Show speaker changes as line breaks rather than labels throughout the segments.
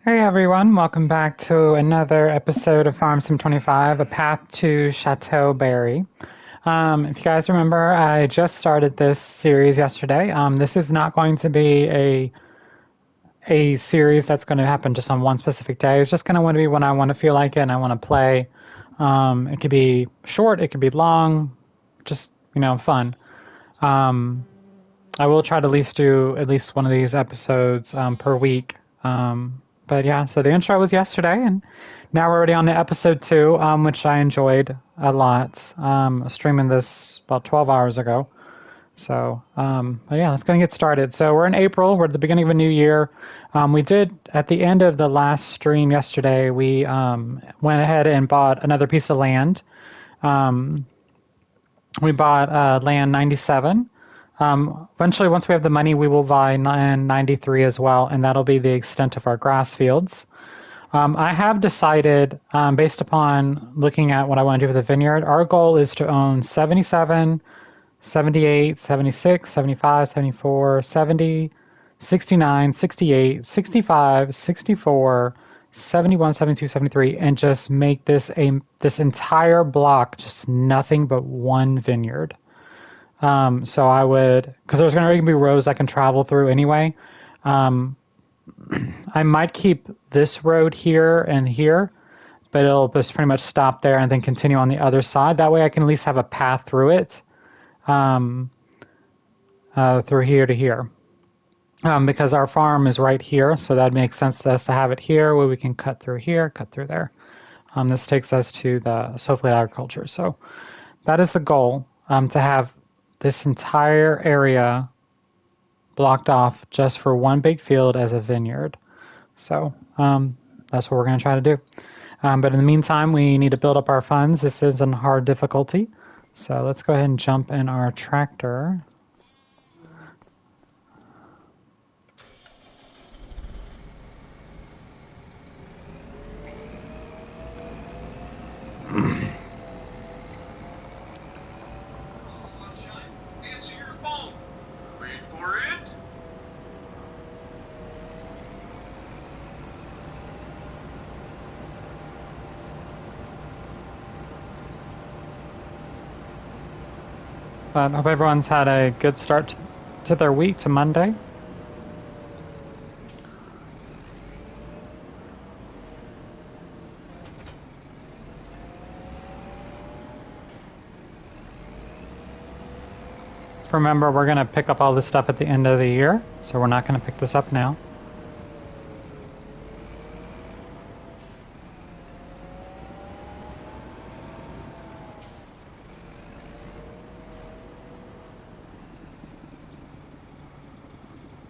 Hey everyone, welcome back to another episode of Farm Sim 25, A Path to Chateau Berry. If you guys remember, I just started this series yesterday. This is not going to be a series that's going to happen just on one specific day. It's just going to want to be when I want to feel like it and I want to play. It could be short, it could be long, just, fun. Um, I will try to at least do at least one of these episodes per week. But yeah, so the intro was yesterday, and now we're already on to episode two, which I enjoyed a lot. Streaming this about 12 hours ago. So, but yeah, let's go and get started. So we're in April. We're at the beginning of a new year. We did, at the end of the last stream yesterday, we went ahead and bought another piece of land. Um, we bought land 97. Eventually, once we have the money, we will buy land 93 as well, and that'll be the extent of our grass fields. I have decided, based upon looking at what I want to do with the vineyard, our goal is to own 77, 78, 76, 75, 74, 70, 69, 68, 65, 64, 71, 72, 73, and just make this entire block just nothing but one vineyard. So I would, because there's going to be roads I can travel through anyway. Um, I might keep this road here and here, but it'll just pretty much stop there and then continue on the other side. That way I can at least have a path through it, um, through here to here. Because our farm is right here, so that makes sense to us to have it here where we can cut through here, cut through there. This takes us to the Soflate agriculture. So that is the goal, to have this entire area blocked off just for one big field as a vineyard. So that's what we're going to try to do. But in the meantime, we need to build up our funds. This is in hard difficulty. So let's go ahead and jump in our tractor.
Oh, sunshine, answer your phone. Wait for it.
But I hope everyone's had a good start to their week, to Monday. Remember, we're going to pick up all this stuff at the end of the year, so we're not going to pick this up now.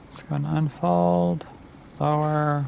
It's going to unfold, lower.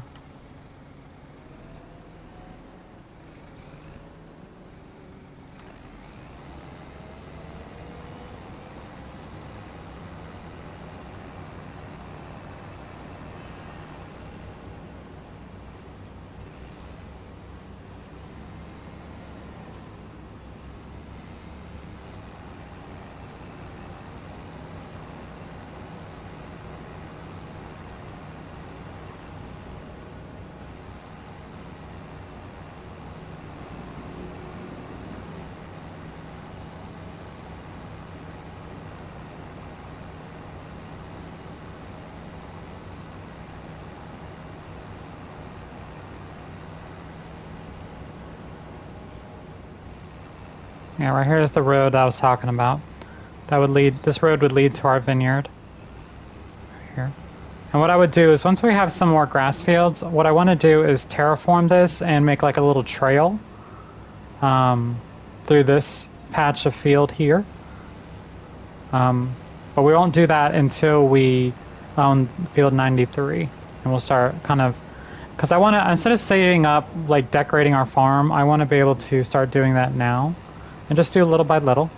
Yeah, right here is the road I was talking about. That would lead, this road would lead to our vineyard. Right here. And what I would do is once we have some more grass fields, what I want to do is terraform this and make like a little trail through this patch of field here. But we won't do that until we own field 93. And we'll start kind of, because I want to, instead of saving up, like decorating our farm, I want to be able to start doing that now. And just do little by little.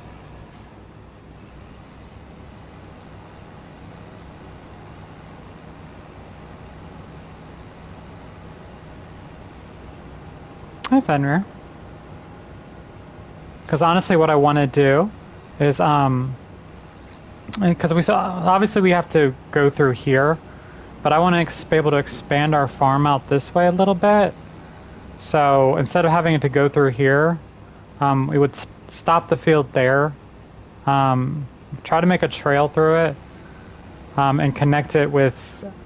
Hi, Fenrir. Because honestly, what I want to do is, because we saw, obviously we have to go through here, but I want to be able to expand our farm out this way a little bit. So instead of having it to go through here, we would stop the field there, try to make a trail through it, and connect it with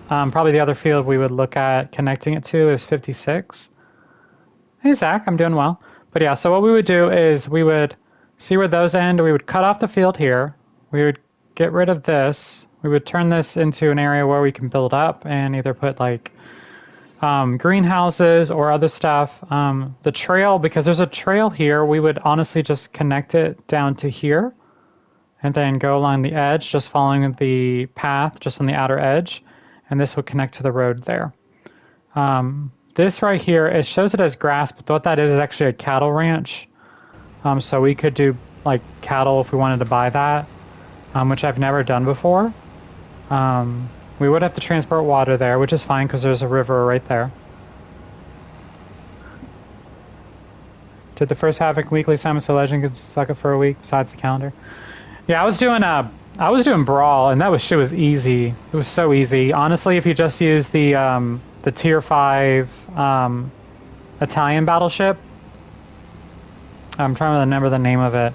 probably the other field we would look at connecting it to is 56. Hey, Zach, I'm doing well. But yeah, so what we would do is we would see where those end. We would cut off the field here. We would get rid of this. We would turn this into an area where we can build up and either put like greenhouses or other stuff. The trail, because there's a trail here, we would honestly just connect it down to here and then go along the edge, just following the path just on the outer edge. And this would connect to the road there. This right here, it shows it as grass, but what that is actually a cattle ranch. So we could do like cattle if we wanted to buy that, which I've never done before. We would have to transport water there, which is fine because there's a river right there. Did the first Havoc weekly Simon So Legend could suck it for a week besides the calendar? Yeah, I was doing Brawl, and shit was easy. It was so easy. Honestly, if you just use the tier 5 Italian battleship, I'm trying to remember the name of it,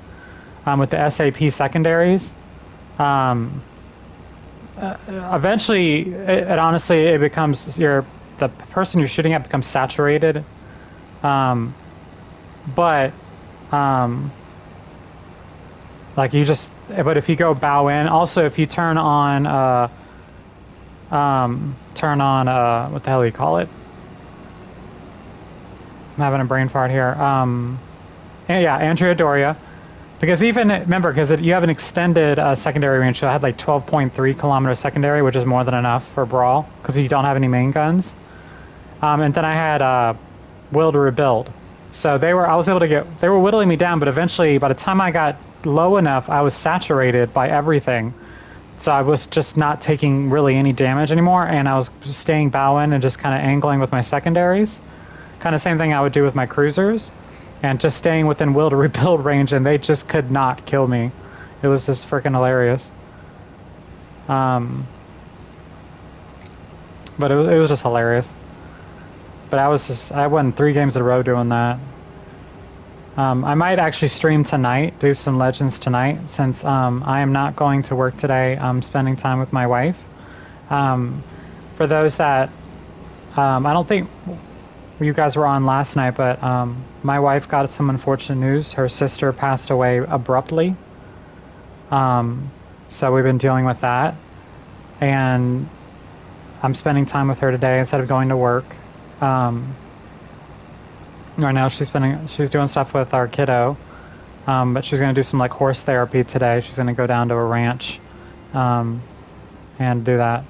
with the SAP secondaries. Eventually, it honestly it becomes the person you're shooting at becomes saturated, but like you just. But if you go bow in, also if you turn on what the hell do you call it? I'm having a brain fart here. Yeah, Andrea Doria. Because remember, because you have an extended secondary range, so I had like 12.3 kilometers secondary, which is more than enough for Brawl, because you don't have any main guns. And then I had Will to Rebuild. So they were whittling me down, but eventually, by the time I got low enough, I was saturated by everything. So I was just not taking really any damage anymore, and I was staying bow in and just kind of angling with my secondaries. Kind of same thing I would do with my cruisers. And just staying within Will to Rebuild range, and they just could not kill me. It was just freaking hilarious. But it was just hilarious. But I won 3 games in a row doing that. I might actually stream tonight, do some Legends tonight, since I am not going to work today. I'm spending time with my wife. For those that, I don't think you guys were on last night, but my wife got some unfortunate news. Her sister passed away abruptly. So we've been dealing with that. And I'm spending time with her today instead of going to work. Right now she's doing stuff with our kiddo. But she's going to do some like horse therapy today. She's going to go down to a ranch and do that.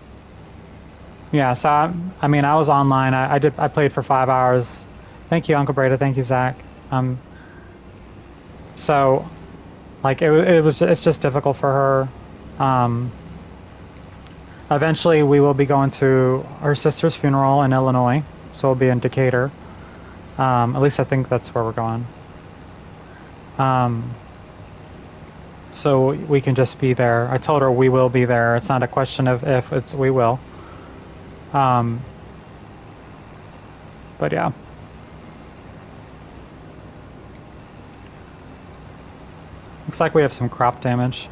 Yeah, so I mean, I was online. I played for 5 hours. Thank you, Uncle Breda. Thank you, Zach. So, like, it's just difficult for her. Eventually, we will be going to her sister's funeral in Illinois, so we'll be in Decatur. At least I think that's where we're going. So we can just be there. I told her we will be there. It's not a question of if, it's we will. But yeah. Looks like we have some crop damage.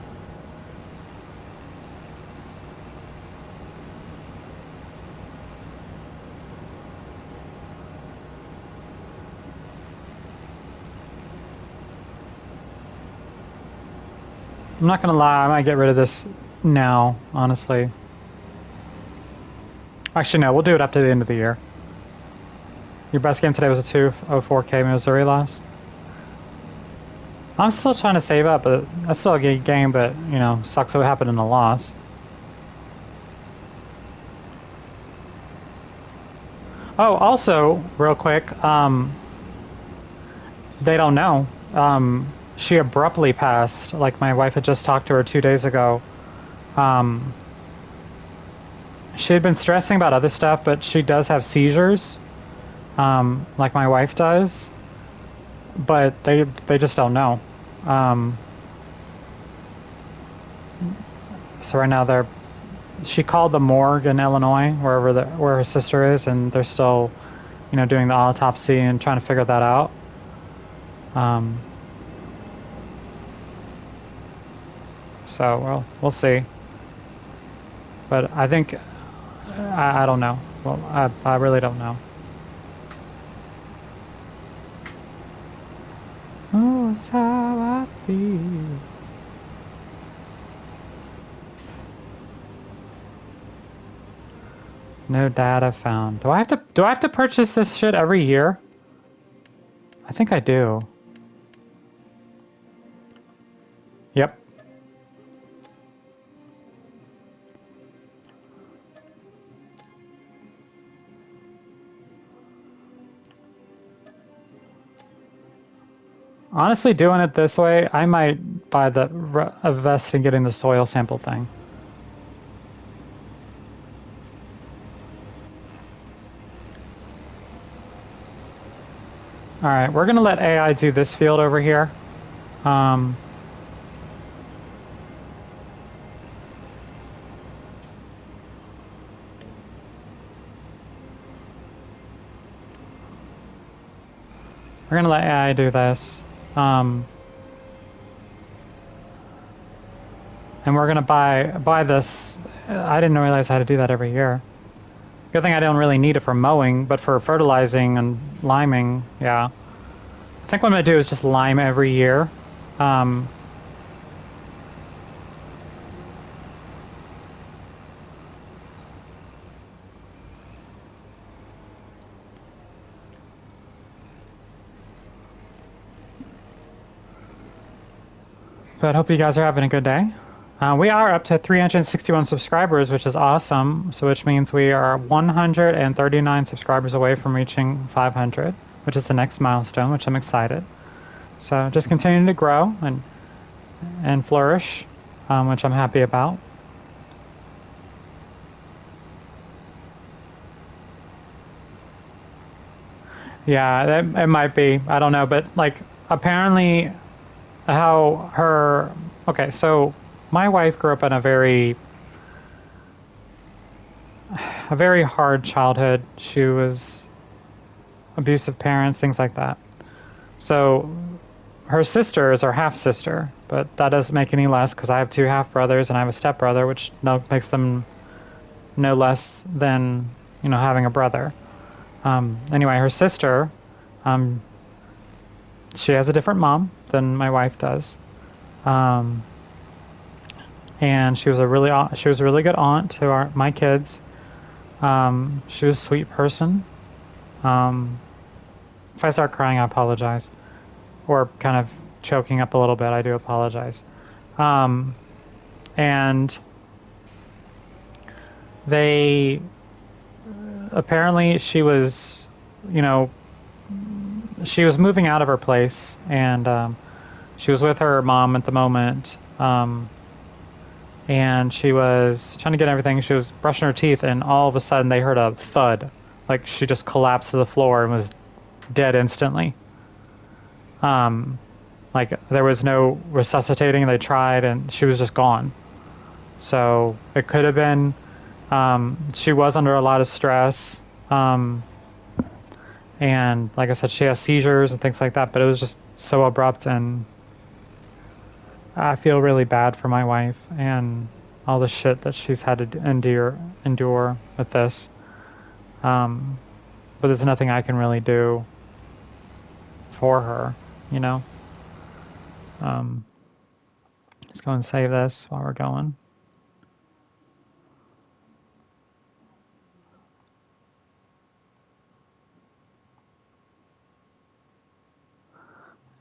I'm not gonna lie, I might get rid of this now, honestly. Actually, no, we'll do it up to the end of the year. Your best game today was a 204K Missouri loss. I'm still trying to save up, but that's still a good game, but, you know, sucks what happened in the loss. Oh, also, real quick, they don't know. She abruptly passed. Like, my wife had just talked to her 2 days ago. She had been stressing about other stuff, but she does have seizures, like my wife does. But they just don't know. So right now she called the morgue in Illinois, where her sister is, and they're still, doing the autopsy and trying to figure that out. Um, so we'll see. But I think I don't know. Well, I really don't know. Oh, it's how I feel. No data found. Do I have to purchase this shit every year? I think I do. Yep. Honestly, doing it this way, I might buy invest in getting the soil sample thing. All right, we're gonna let AI do this field over here. Um, we're gonna let AI do this. Um, and we're gonna buy this. I didn't realize I had to do that every year. Good thing I don't really need it for mowing, but for fertilizing and liming, yeah. I think what I'm gonna do is just lime every year. Um, but hope you guys are having a good day. We are up to 361 subscribers, which is awesome. So, which means we are 139 subscribers away from reaching 500, which is the next milestone, which I'm excited. So, just continuing to grow and flourish, which I'm happy about. Yeah, it might be. I don't know, but like apparently, how her. Okay, so my wife grew up in a very hard childhood. She was abusive parents, things like that. So her sister is her half sister, but that doesn't make any less because I have two half brothers and I have a step brother, which makes them no less than having a brother. Anyway, her sister, um, she has a different mom than my wife does, um, and she was a really good aunt to my kids. She was a sweet person. Um, if I start crying, I apologize, or kind of choking up a little bit. I do apologize. Um, and they apparently you know, she was moving out of her place, and she was with her mom at the moment, and she was trying to get everything. She was brushing her teeth, and all of a sudden they heard a thud, like she just collapsed to the floor and was dead instantly. Um, like there was no resuscitating. They tried, and she was just gone. So it could have been she was under a lot of stress. And like I said, she has seizures and things like that, but it was just so abrupt, and I feel really bad for my wife and all the shit that she's had to endure with this. Um, but there's nothing I can really do for her, you know. Um, let's go and save this while we're going.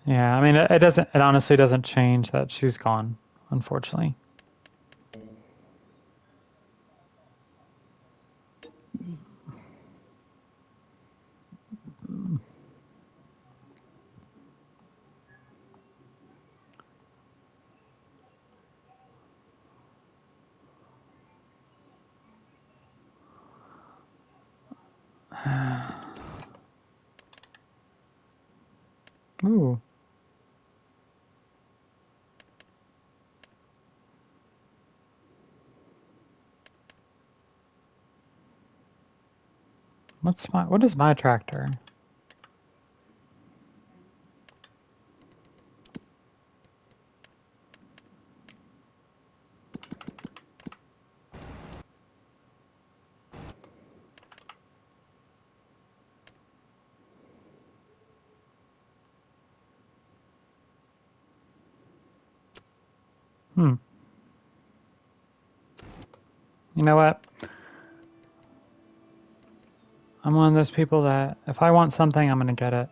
Yeah, I mean, it doesn't. It honestly doesn't change that she's gone, unfortunately. Ooh. What is my tractor? Hmm. You know what? I'm one of those people that if I want something, I'm gonna get it.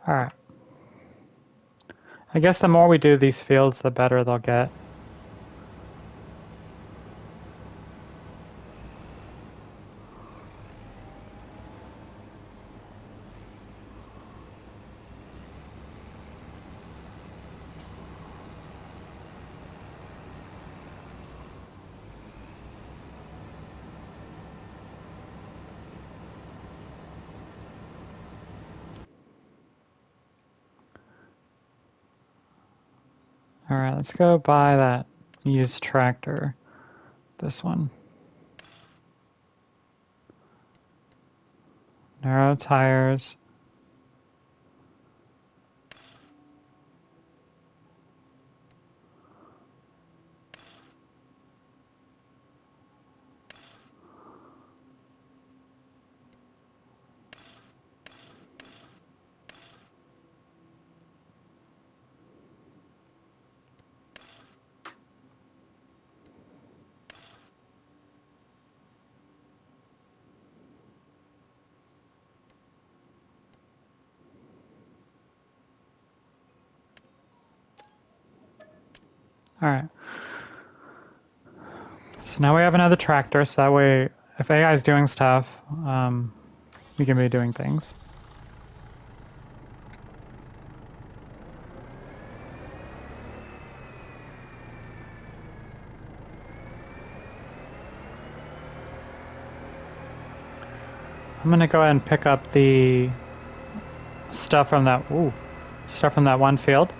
Alright. I guess the more we do these fields, the better they'll get. Alright, let's go buy that used tractor. This one. Narrow tires. Alright. So now we have another tractor, so that way, if AI is doing stuff, we can be doing things. I'm gonna go ahead and pick up the stuff from that one field.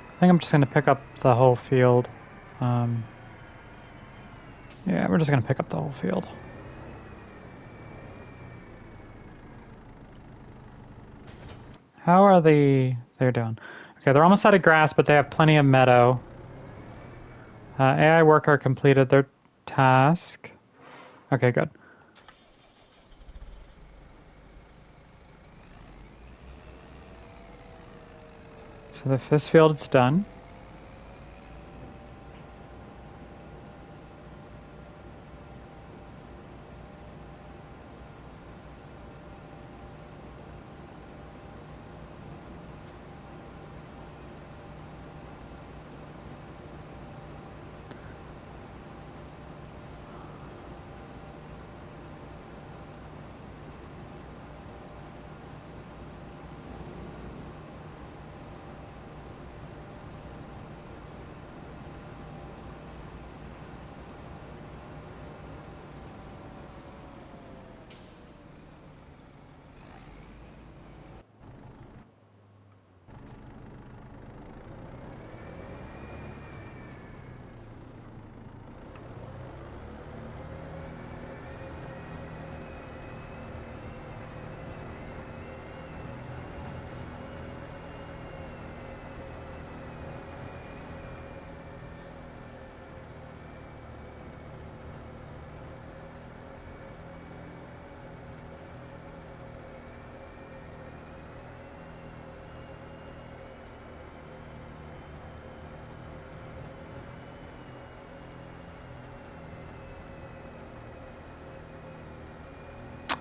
I think I'm just gonna pick up the whole field. Yeah, we're just gonna pick up the whole field. How are they're doing? Okay, they're almost out of grass, but they have plenty of meadow. AI worker completed their task. Okay, good. So this field's done.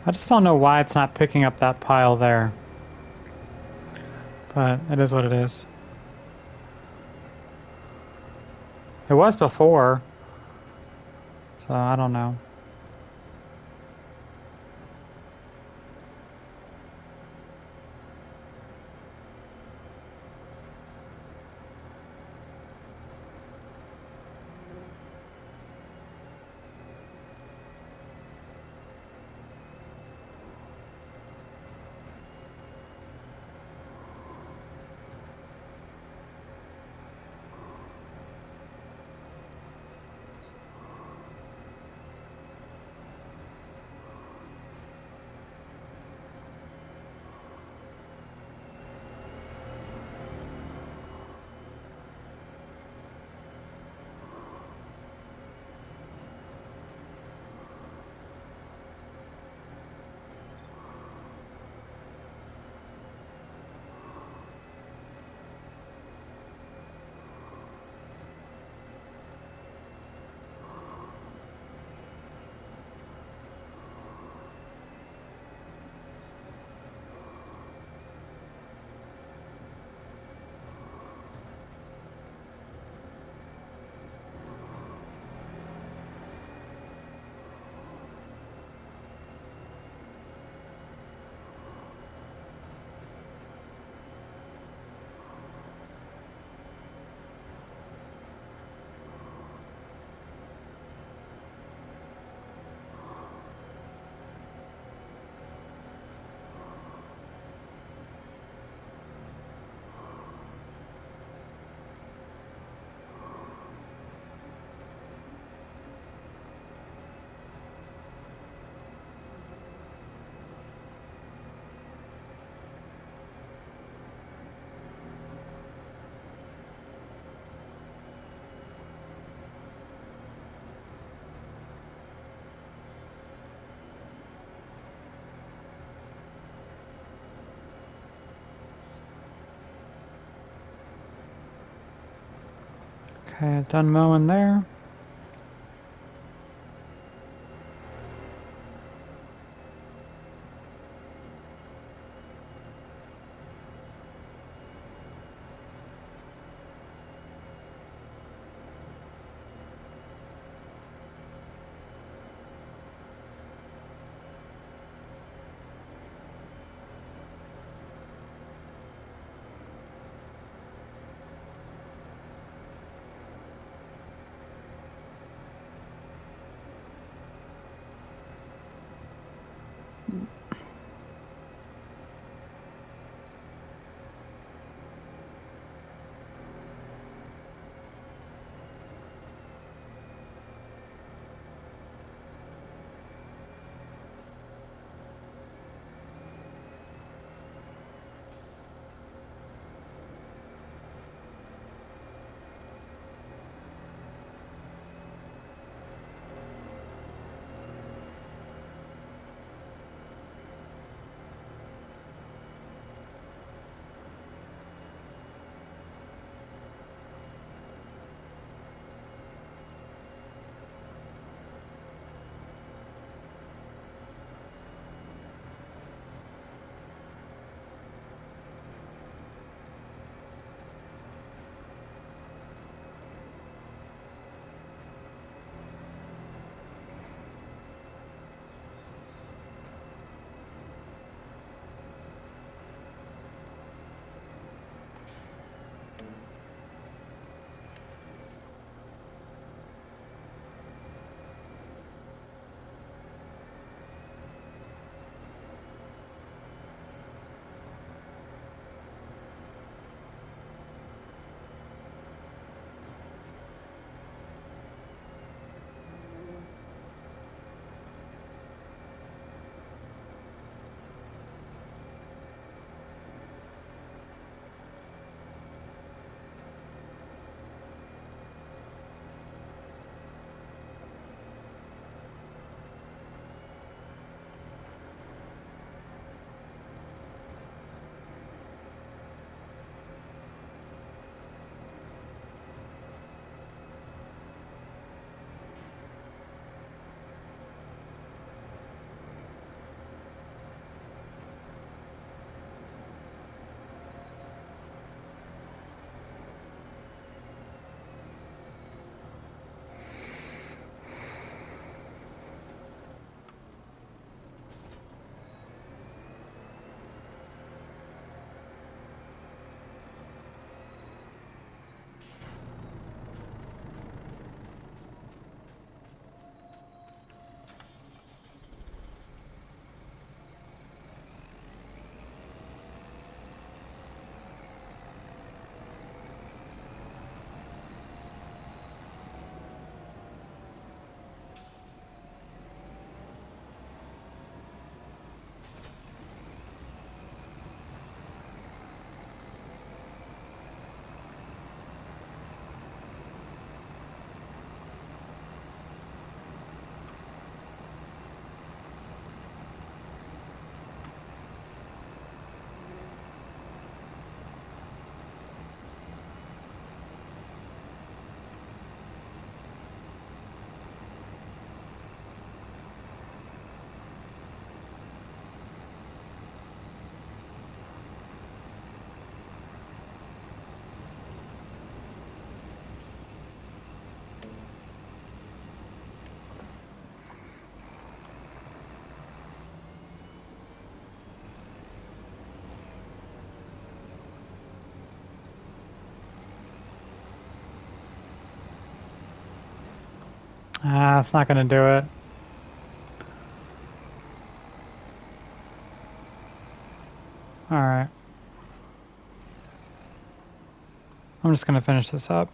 I just don't know why it's not picking up that pile there. But it is what it is. It was before, so I don't know. Okay, done mowing there. Ah, it's not going to do it. All right. I'm just going to finish this up.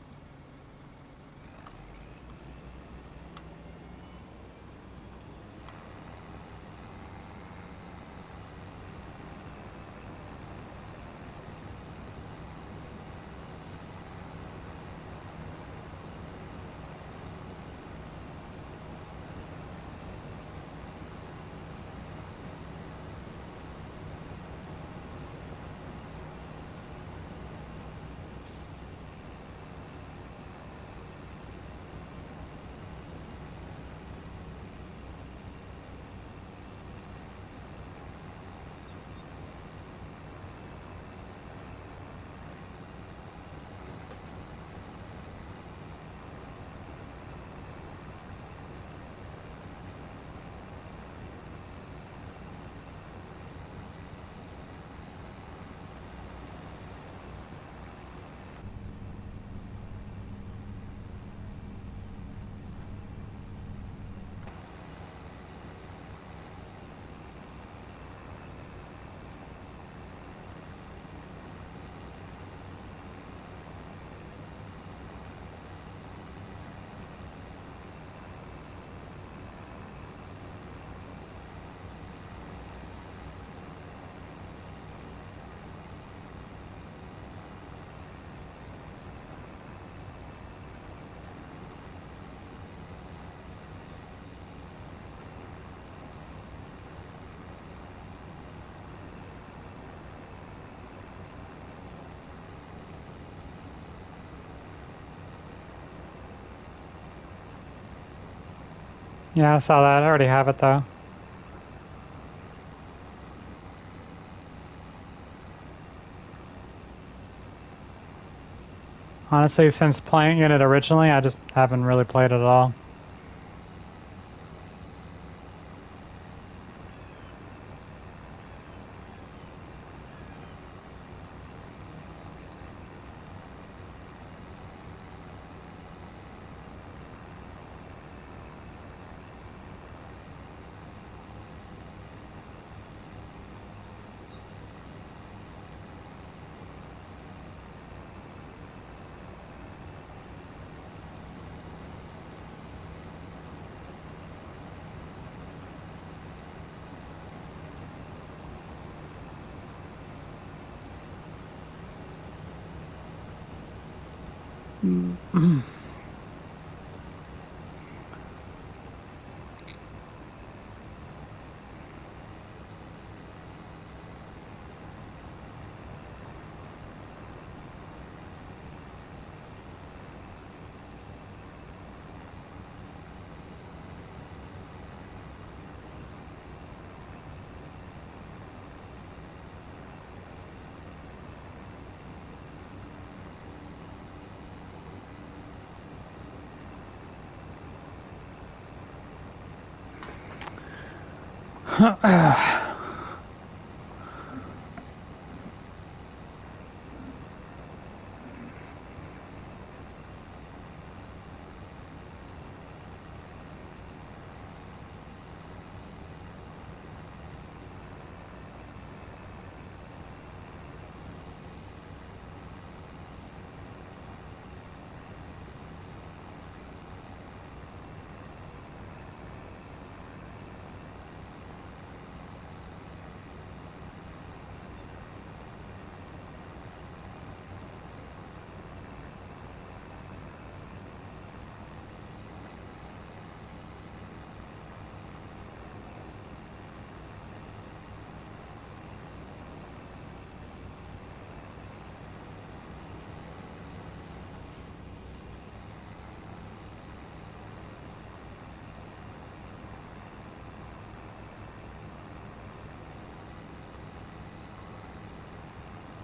Yeah, I saw that. I already have it though. Honestly, since playing it originally, I just haven't really played it at all.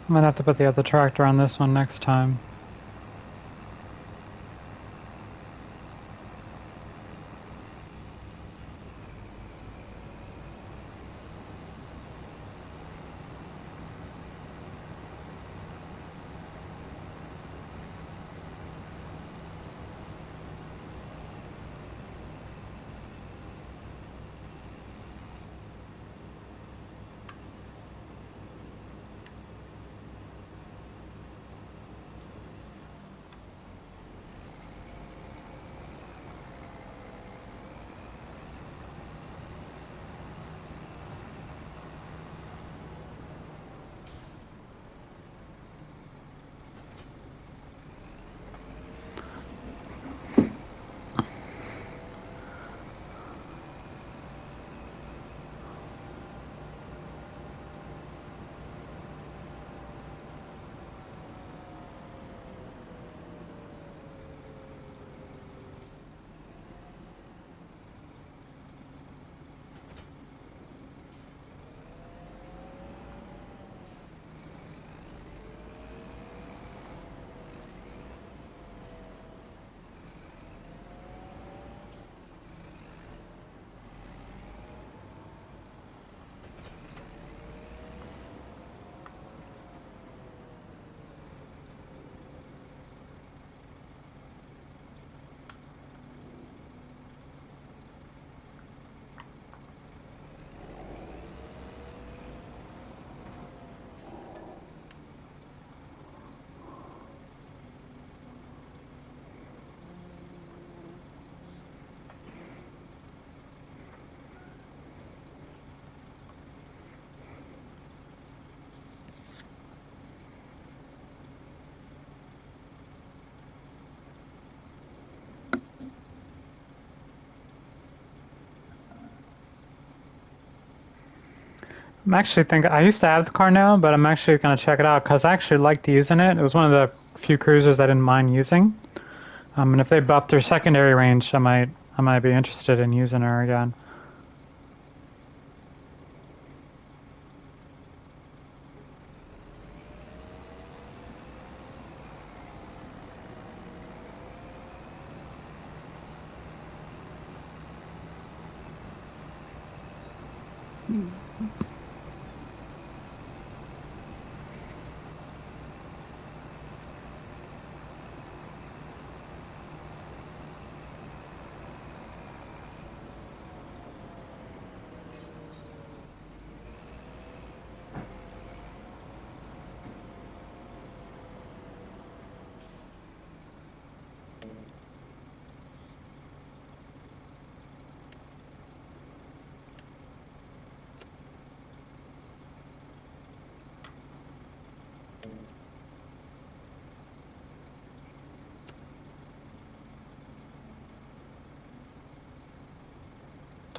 I'm gonna have to put the other tractor on this one next time. I'm actually thinking, I used to have the car now, but I'm actually going to check it out because I actually liked using it. It was one of the few cruisers I didn't mind using. And if they buffed their secondary range, I might be interested in using her again.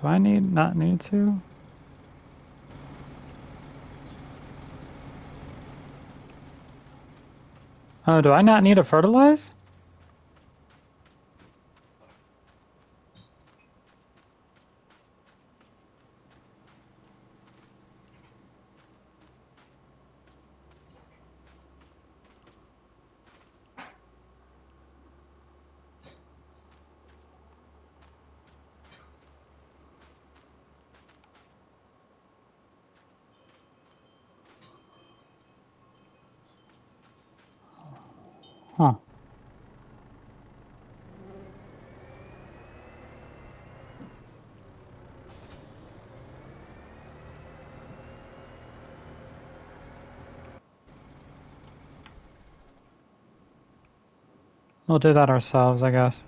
Do I not need to? Oh, do I not need to fertilize? Huh. We'll do that ourselves, I guess.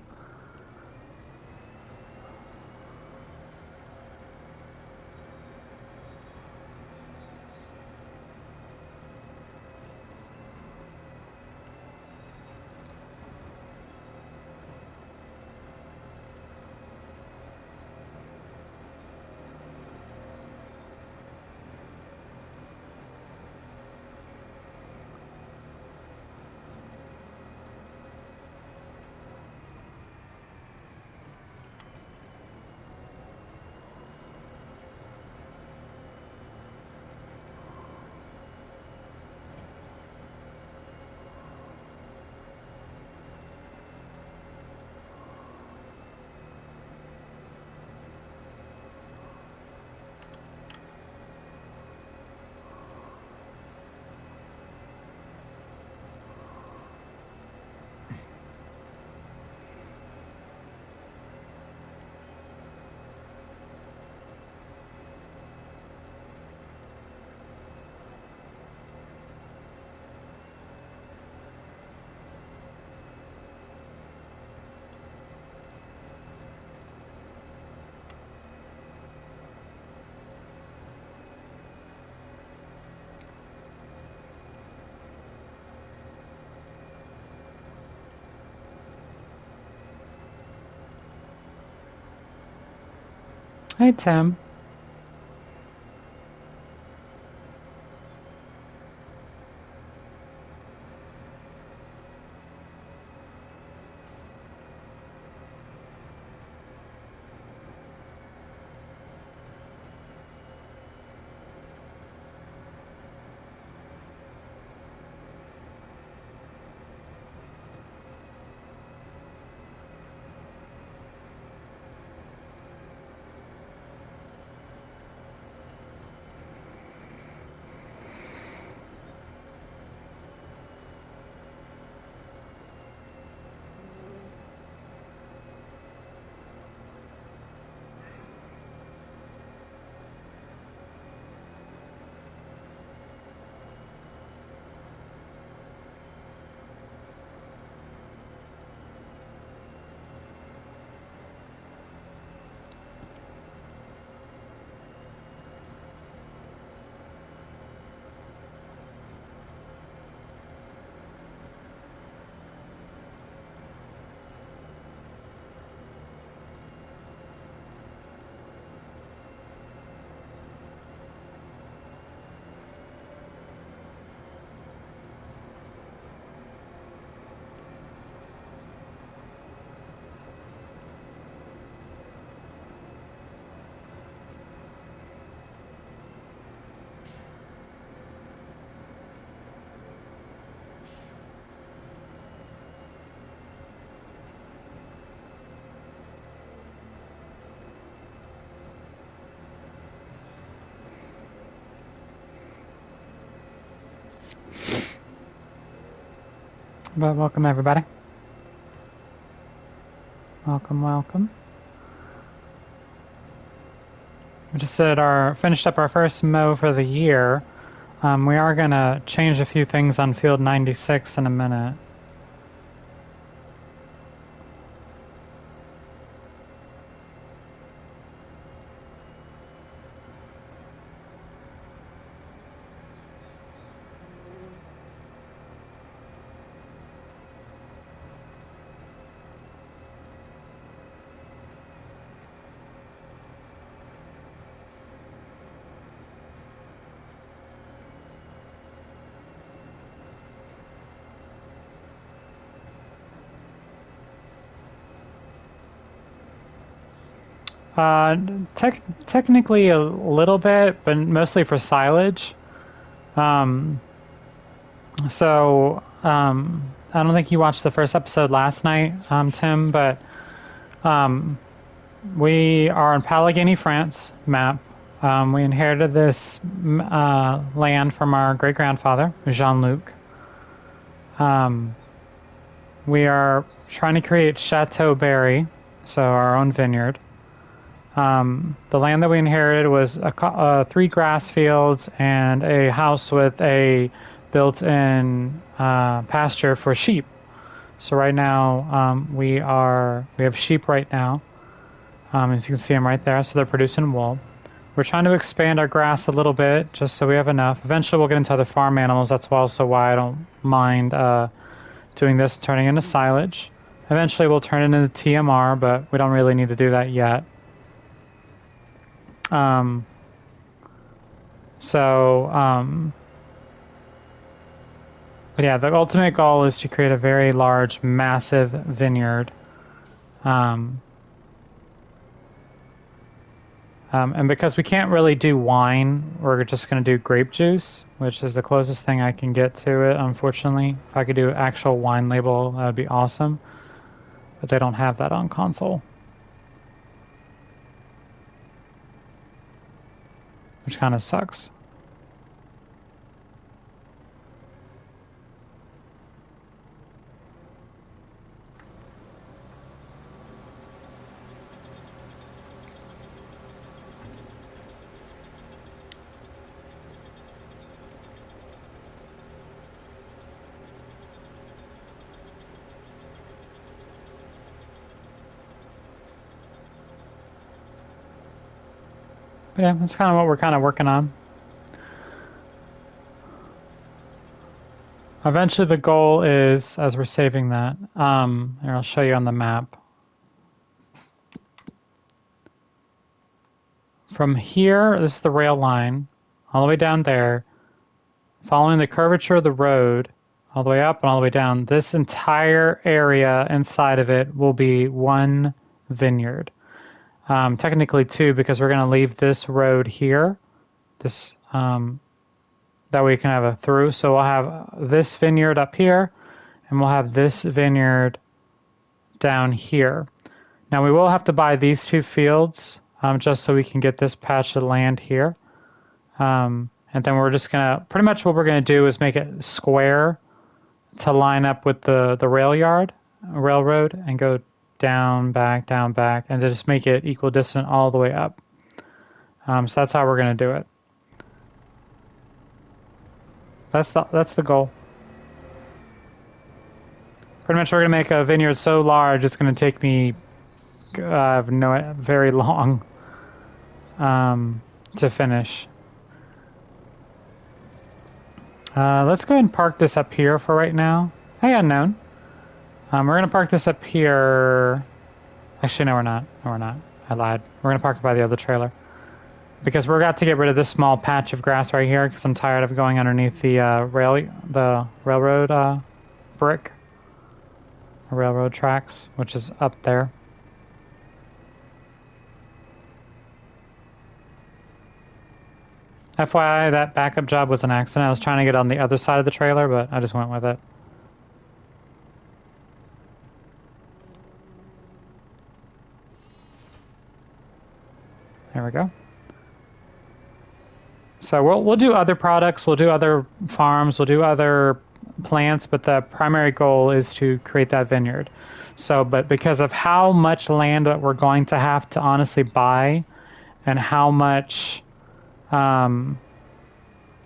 Hey, Tim. But welcome everybody. Welcome, welcome. We just finished up our first mow for the year. We are gonna change a few things on field 96 in a minute. Uh, Technically a little bit, but mostly for silage. Um, I don't think you watched the first episode last night, Tim, but um, we are in Pallegany, France map. We inherited this land from our great grandfather, Jean-Luc. We are trying to create Chateau, so our own vineyard. The land that we inherited was 3 grass fields and a house with a built-in pasture for sheep. So right now we have sheep right now. As you can see them right there, so they're producing wool. We're trying to expand our grass a little bit just so we have enough. Eventually we'll get into other farm animals. That's also why I don't mind doing this, turning into silage. Eventually we'll turn it into TMR, but we don't really need to do that yet. But yeah, the ultimate goal is to create a very large, massive vineyard. And because we can't really do wine, we're just going to do grape juice, which is the closest thing I can get to it, unfortunately. If I could do an actual wine label, that would be awesome. But they don't have that on console, which kind of sucks. But yeah, that's kind of what we're kind of working on. Eventually the goal is, as we're saving that, and I'll show you on the map. From here, this is the rail line, all the way down there, following the curvature of the road, all the way up and all the way down. This entire area inside of it will be one vineyard. Technically 2, because we're going to leave this road here. This that way you can have a through. So we'll have this vineyard up here, and we'll have this vineyard down here. Now we will have to buy these 2 fields just so we can get this patch of land here. And then we're just going to, pretty much what we're going to do is make it square to line up with the railroad, and go down, back, and just make it equidistant all the way up. So that's how we're going to do it. That's the goal. Pretty much we're going to make a vineyard so large it's going to take me very long to finish. Let's go ahead and park this up here for right now. Hey, unknown. We're going to park this up here. Actually, no, we're not. No, we're not. I lied. We're going to park it by the other trailer. Because we're got to get rid of this small patch of grass right here, because I'm tired of going underneath the railroad brick. Railroad tracks, which is up there. FYI, that backup job was an accident. I was trying to get on the other side of the trailer, but I just went with it. There we go. So we'll do other products, we'll do other farms, we'll do other plants, but the primary goal is to create that vineyard. So, but because of how much land that we're going to have to honestly buy, and how much, um,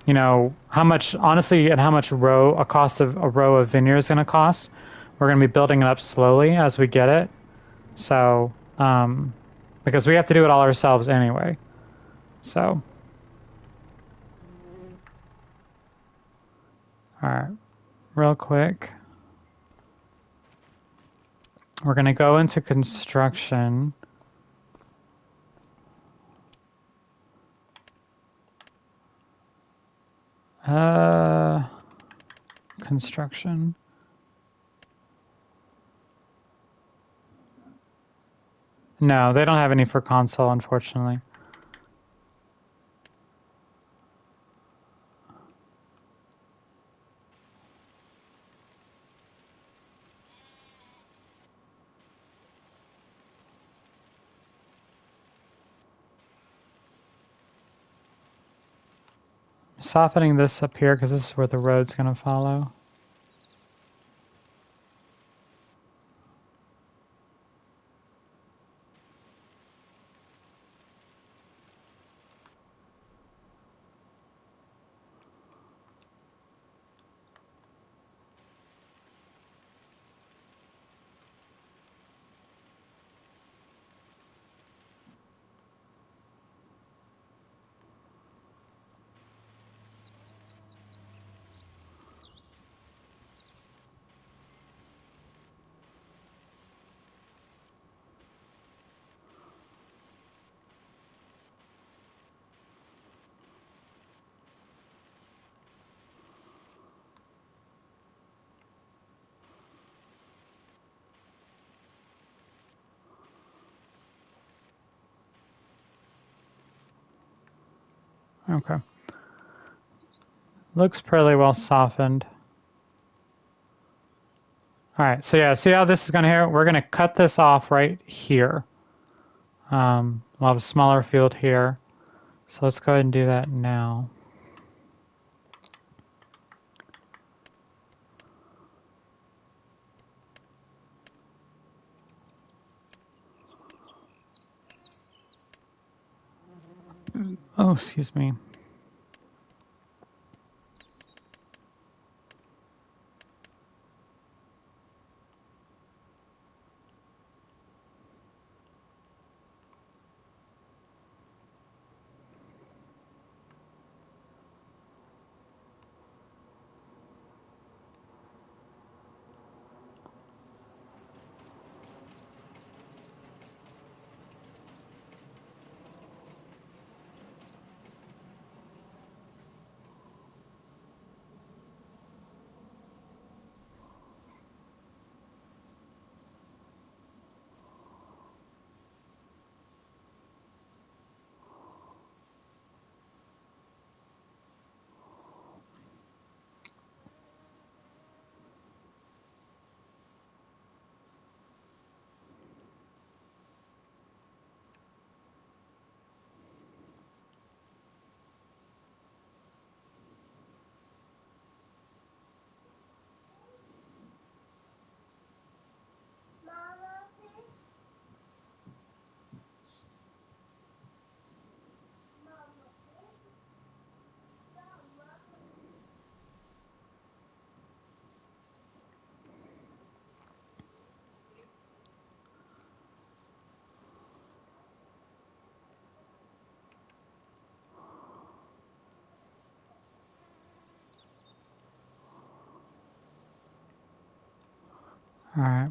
how much honestly, and how much a cost of a row of vineyard is going to cost, we're going to be building it up slowly as we get it. So, because we have to do it all ourselves anyway. So, all right, real quick. We're going to go into construction. Construction. No, they don't have any for console, unfortunately. Softening this up here because this is where the road's going to follow. Okay. Looks pretty well softened. All right, so yeah, see how this is going to here? We're going to cut this off right here. We'll have a smaller field here. So let's go ahead and do that now. Oh, excuse me. All right.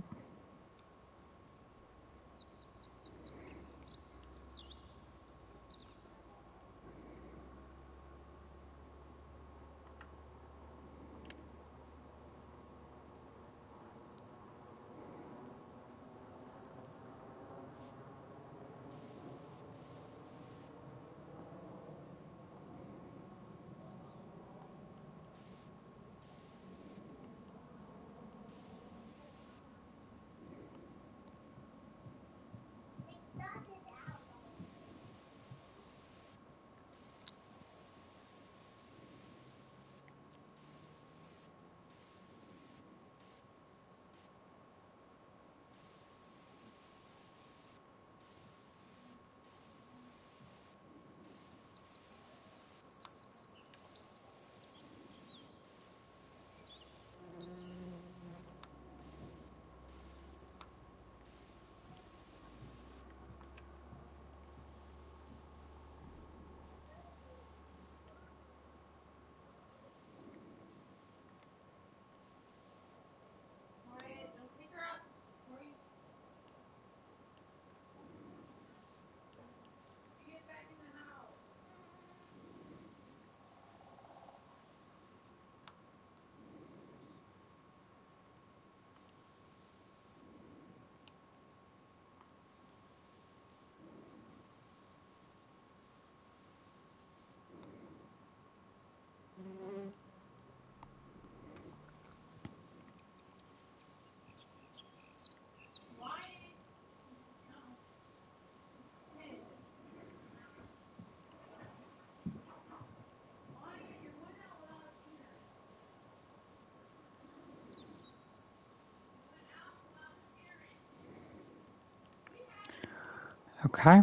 Okay.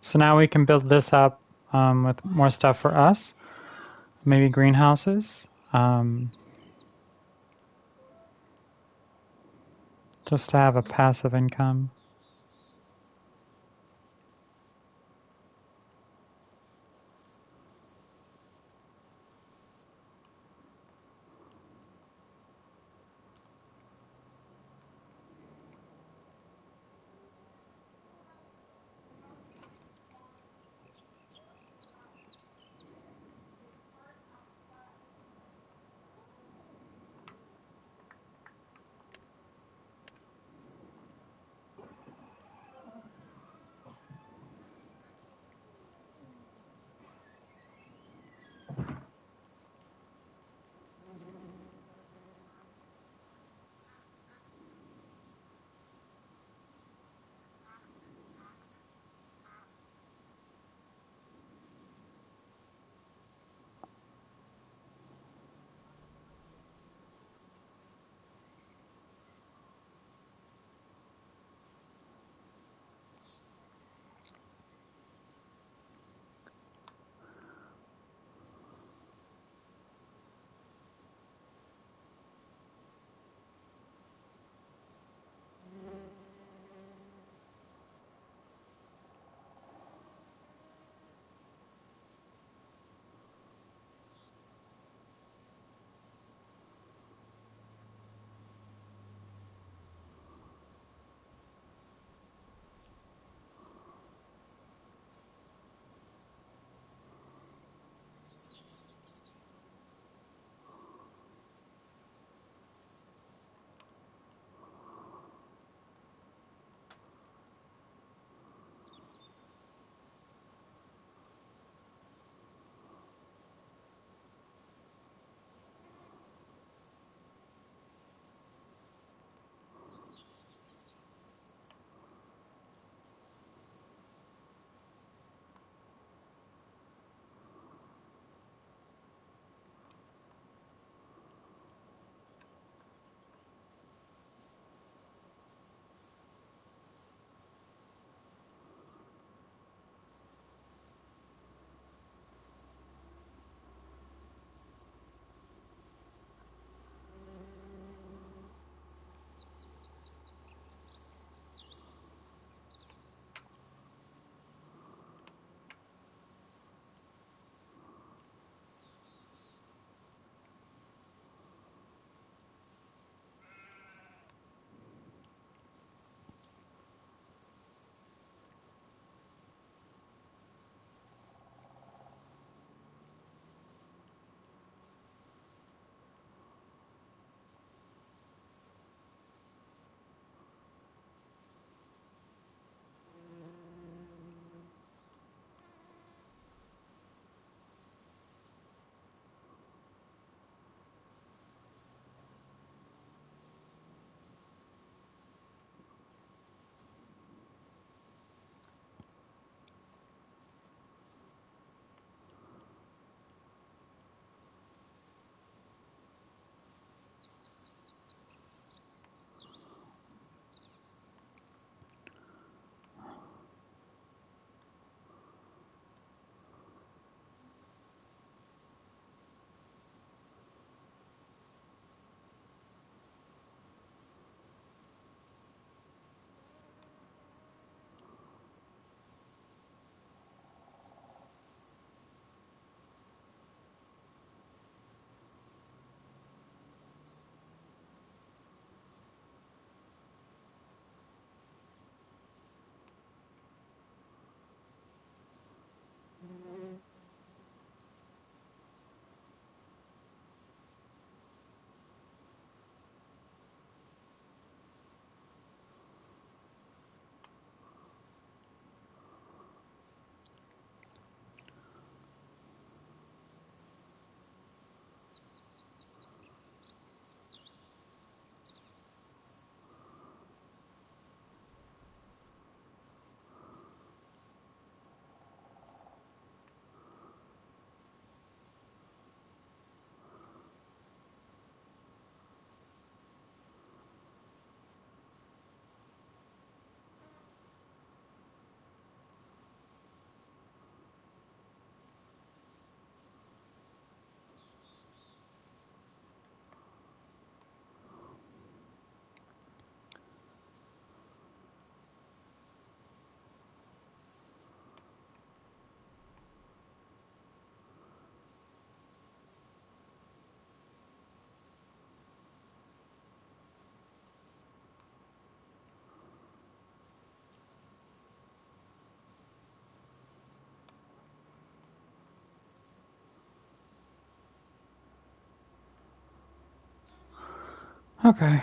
So now we can build this up with more stuff for us. Maybe greenhouses. Just to have a passive income. Okay.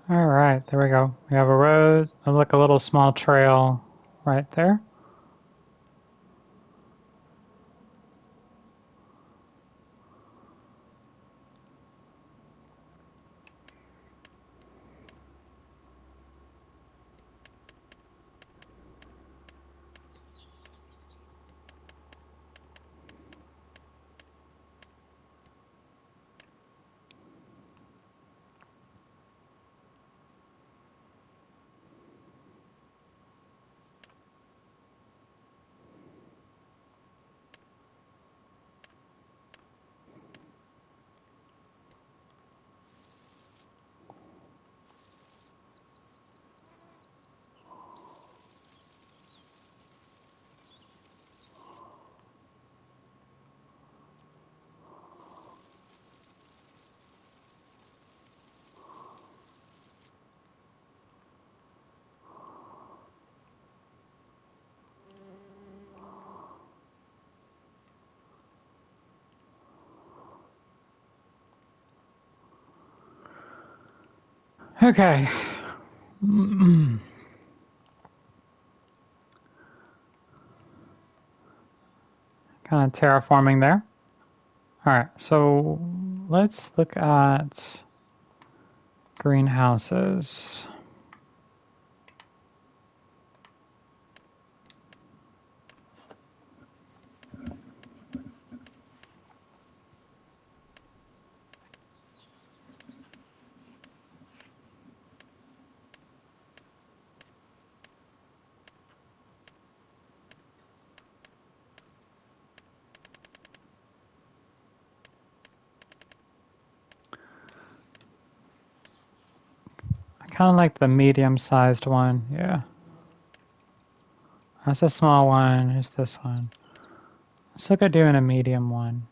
All right, there we go. We have a road, look, a little small trail right there. Okay. Kind of terraforming there. All right, so let's look at greenhouses. I kind of like the medium-sized one. Yeah, that's a small one. Here's this one. Let's look at doing a medium one.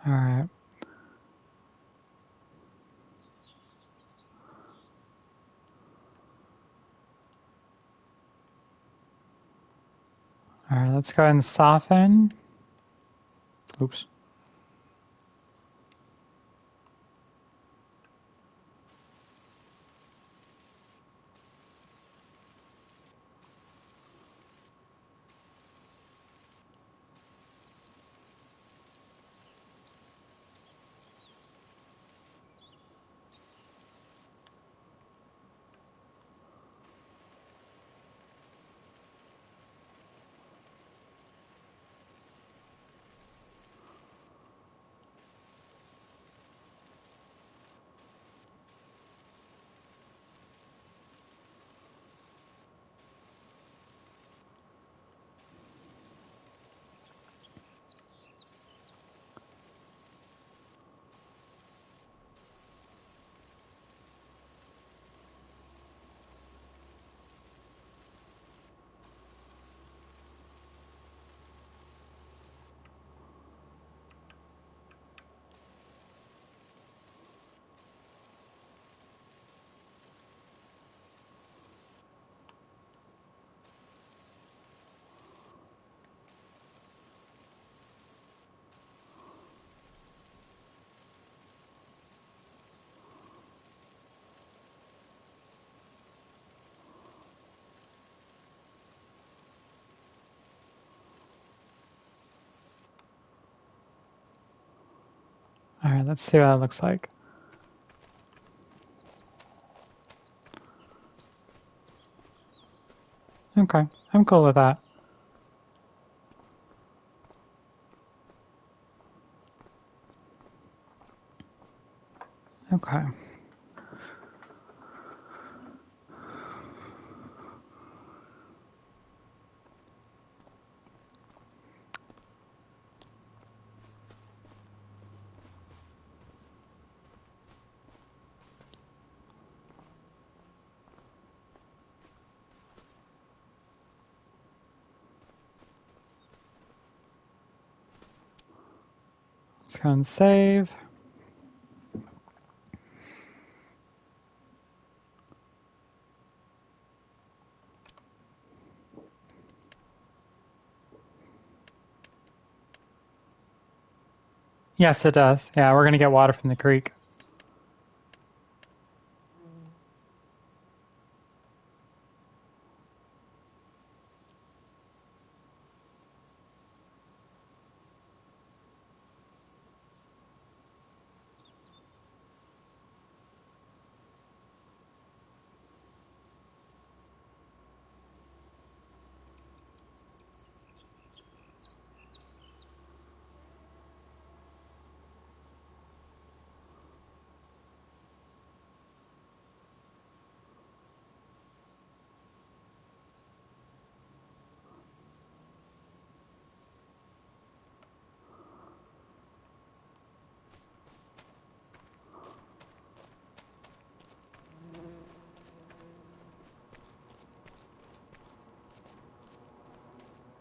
All right. All right, let's go ahead and soften. Oops. Alright, let's see what it looks like. Okay, I'm cool with that. Okay. Let's go and save. Yes, it does. Yeah, we're gonna get water from the creek.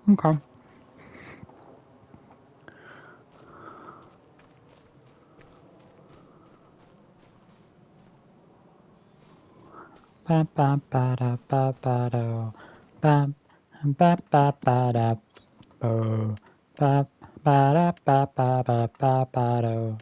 Okay. Ba ba ba da ba ba do. Ba ba ba ba da bo. Ba ba da ba ba ba ba ba do.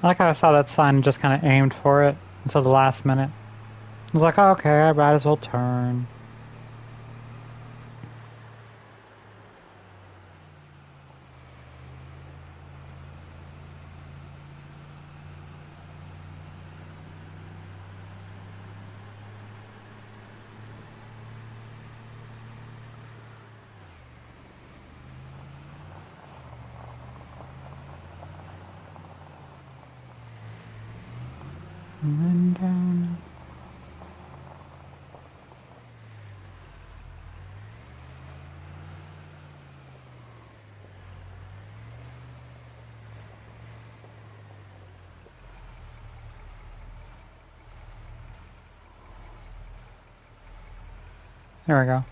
I like how I saw that sign and just kind of aimed for it until the last minute. I was like, oh, okay, I might as well turn. And then down. There we go.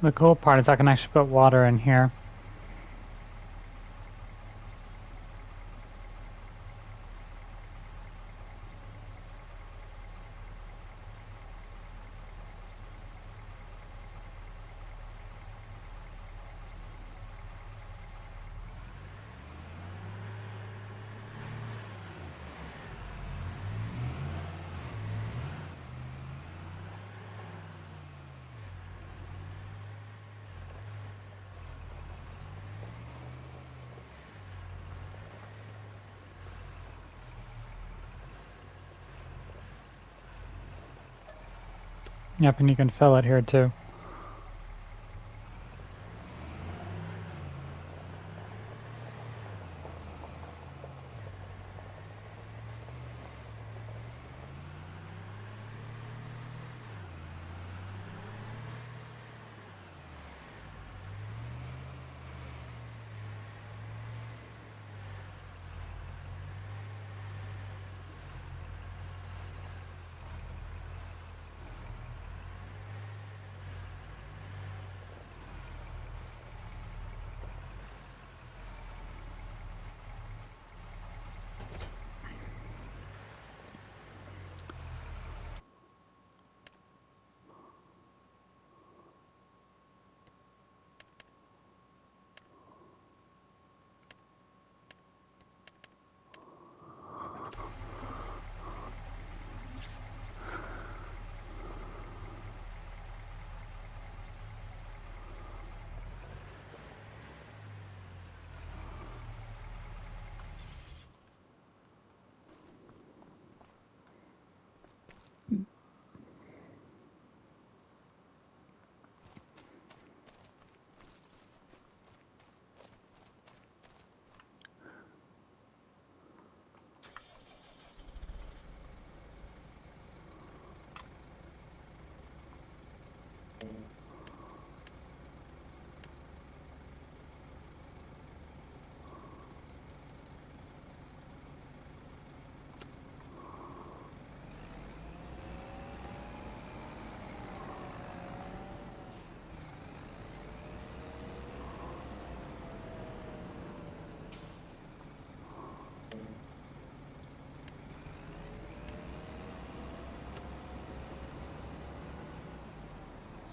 The cool part is I can actually put water in here. Yep, and you can fill it here too.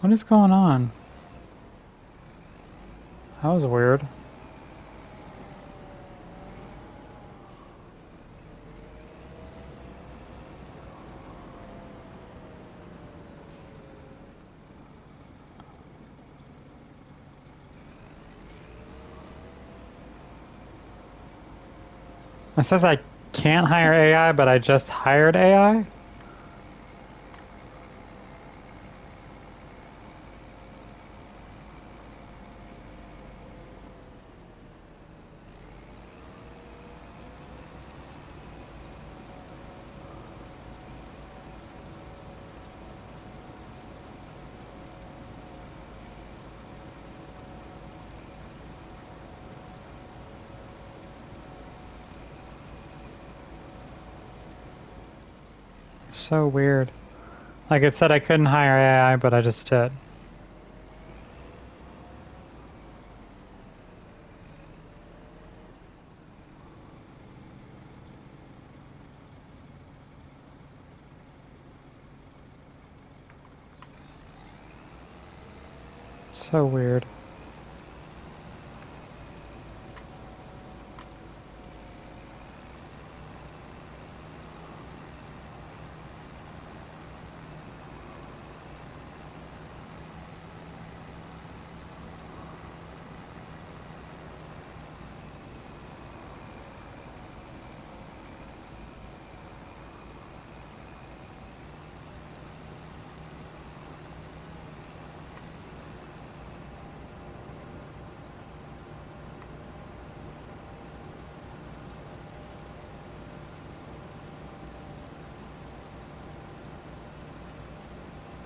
What is going on? That was weird. It says I can't hire AI, but I just hired AI? So weird. Like it said I couldn't hire AI, but I just did. So weird.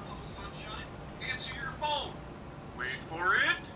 Hello, sunshine. Answer your phone. Wait for it.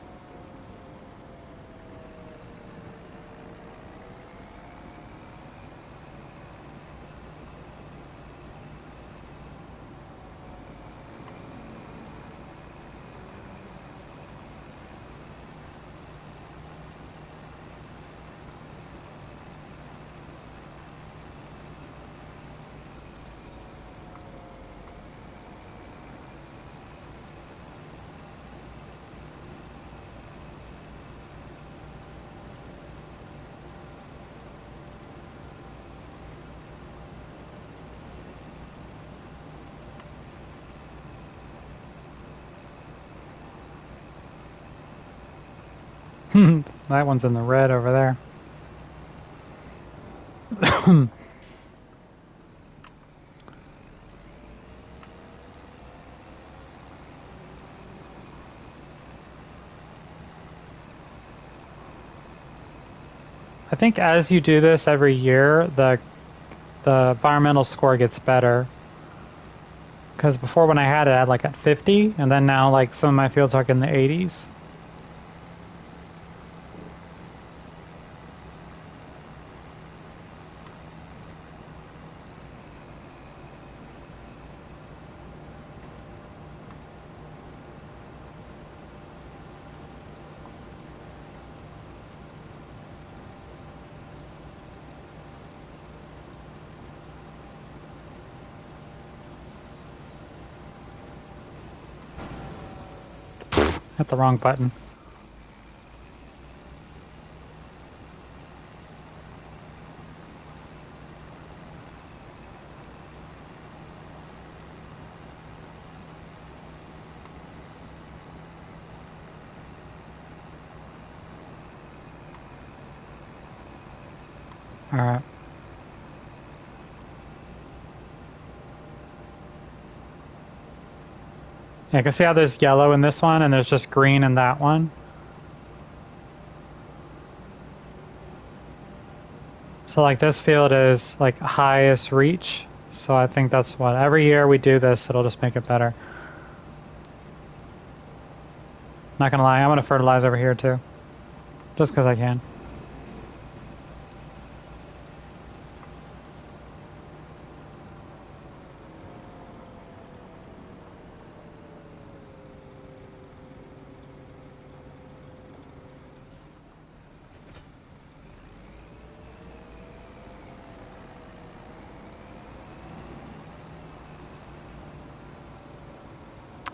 That one's in the red over there. I think as you do this every year, the environmental score gets better. Because before when I had it, I had like at 50, and then now like some of my fields are like in the 80s. Hit the wrong button. All right. Yeah, I can see how there's yellow in this one, and there's just green in that one. So like this field is like highest reach. So I think that's what every year we do this, it'll just make it better. Not gonna lie, I'm gonna fertilize over here too, just because I can.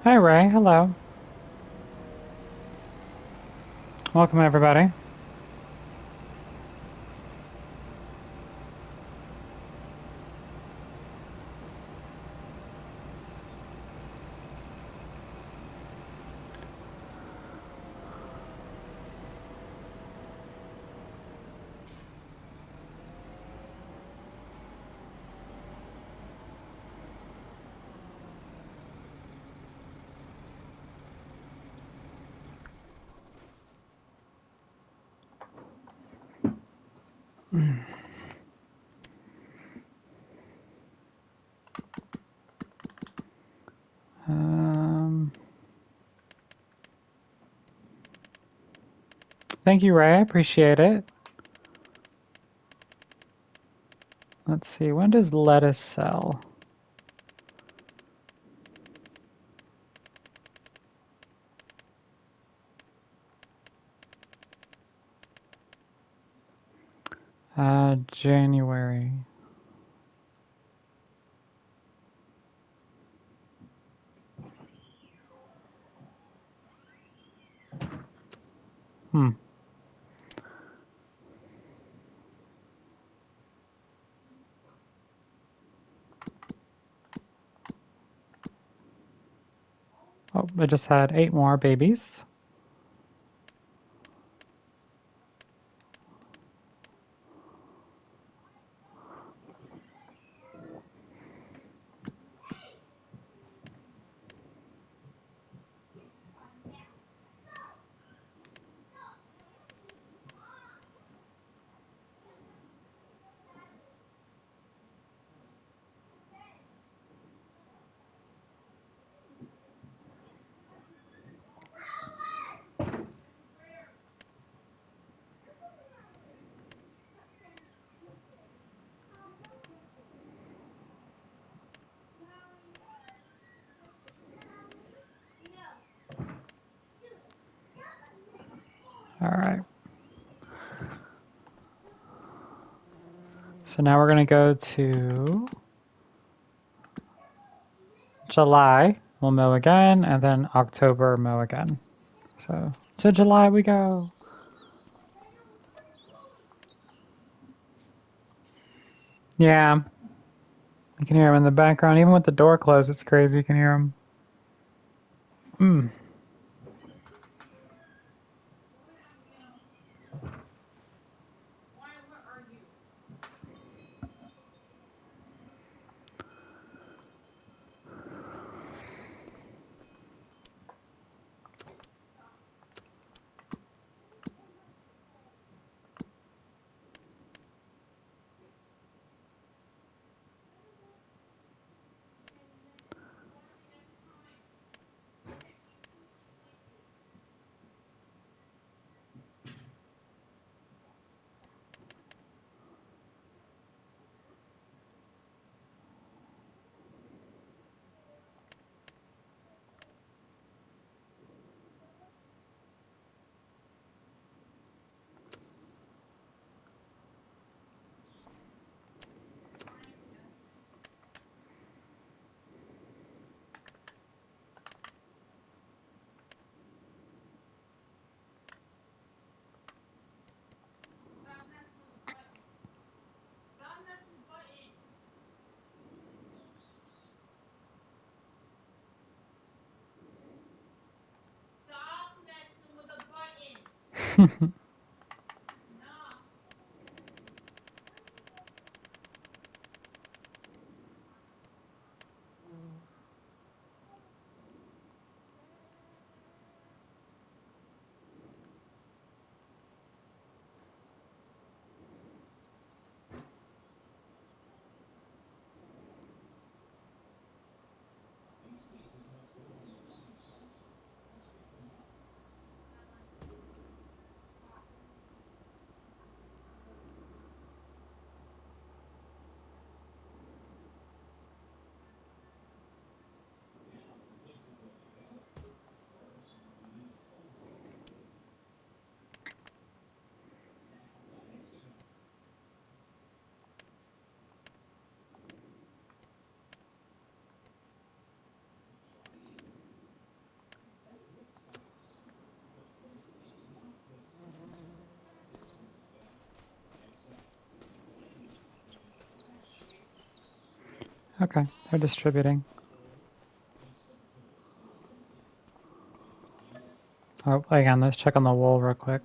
Hi Ray, hello. Welcome everybody. Um, Thank you, Ray. I appreciate it. Let's see. When does lettuce sell? January. Hmm. Oh, I just had 8 more babies. All right. So now we're going to go to July. We'll mow again, and then October mow again. So to July we go. Yeah. You can hear them in the background. Even with the door closed, it's crazy. You can hear them. Hmm. Okay, they're distributing. Oh, again, let's check on the wool real quick.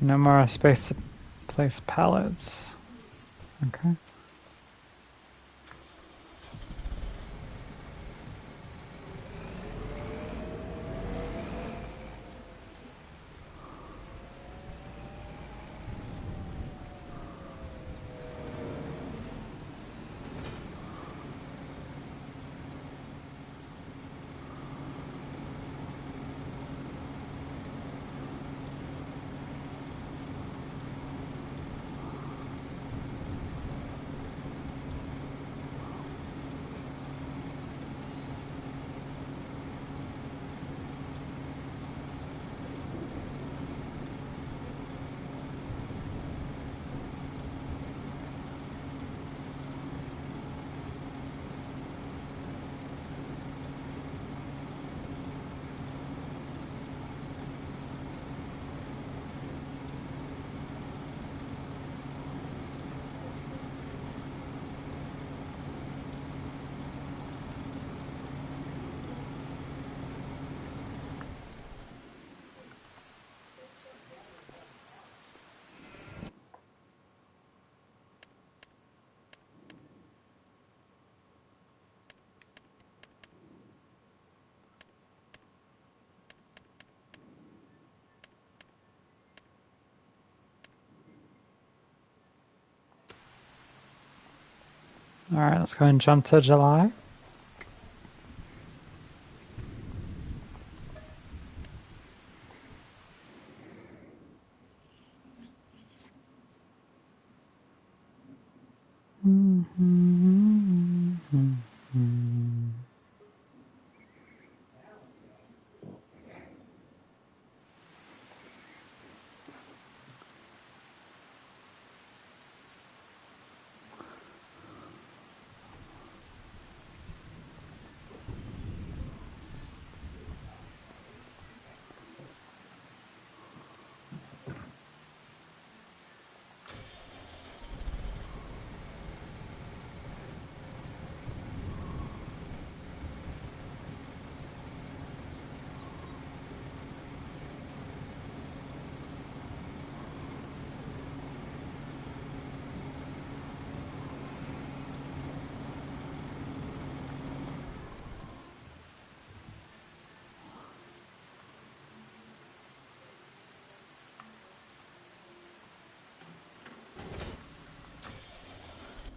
No more space to place pallets. Okay. All right, let's go ahead and jump to July.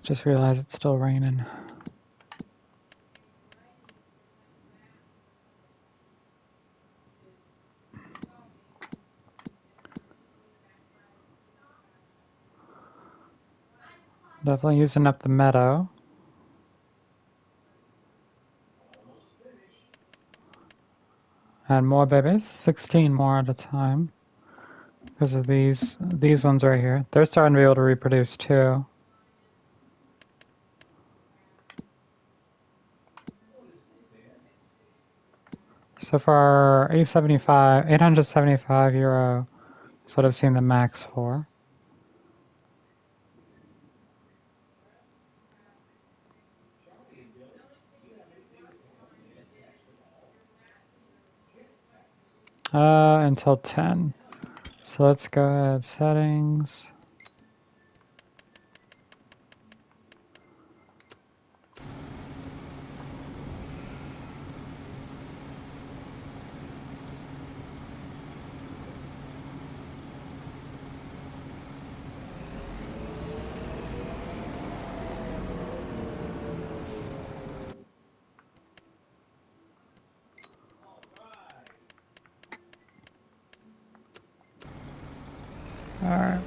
Just realized it's still raining. Definitely using up the meadow. And more babies, 16 more at a time. Because of these ones right here. They're starting to be able to reproduce too. So far, 875 euro is what I've seen the max for. Until 10. So let's go ahead, settings. All right.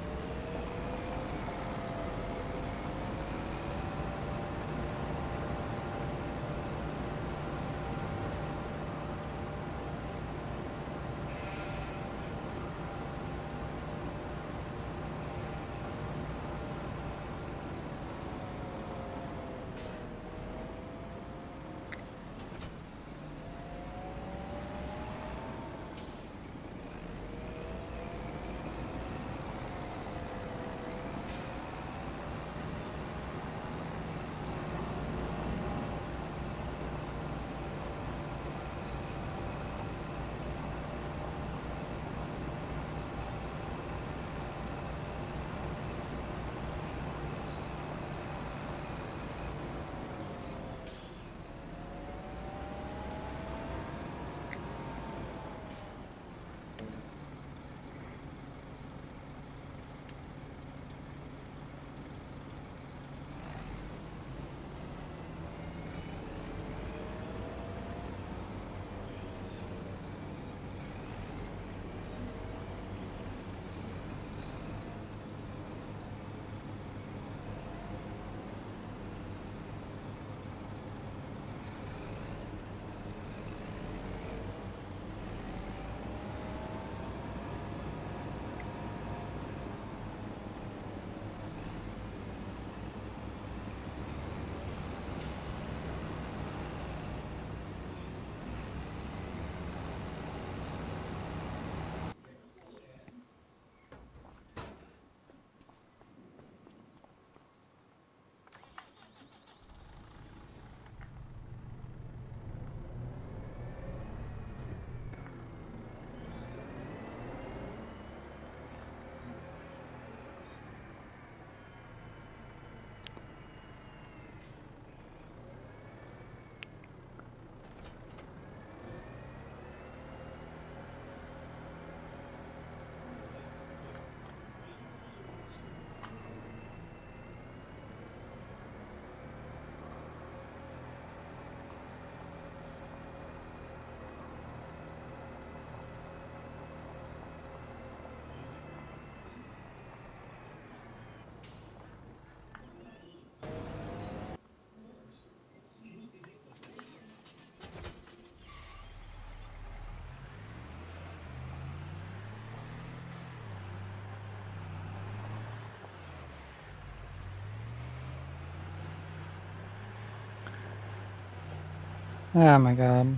Oh my god.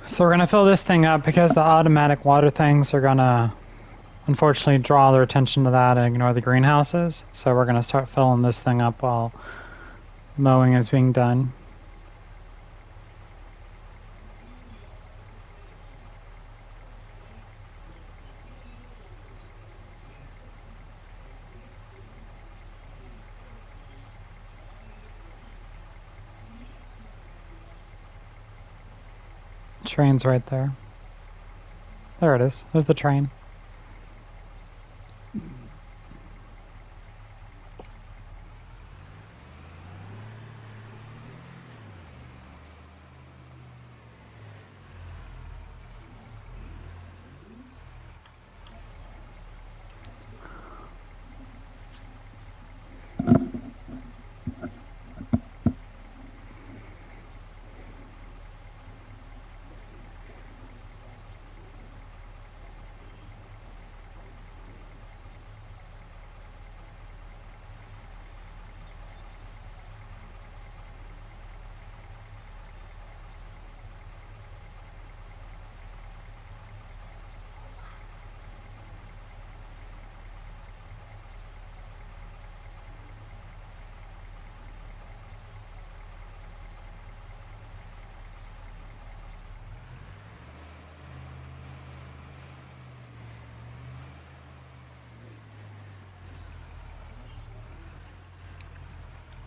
So we're gonna fill this thing up because the automatic water things are gonna unfortunately draw their attention to that and ignore the greenhouses. So we're gonna start filling this thing up while mowing is being done. Train's right there. There it is. There's the train.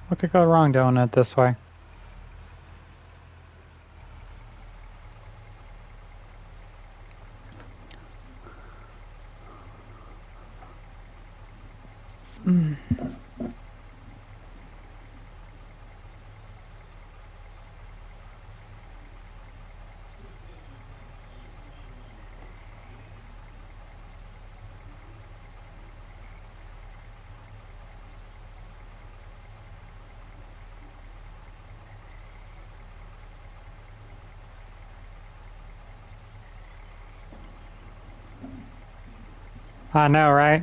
What could go wrong doing it this way? I know, right?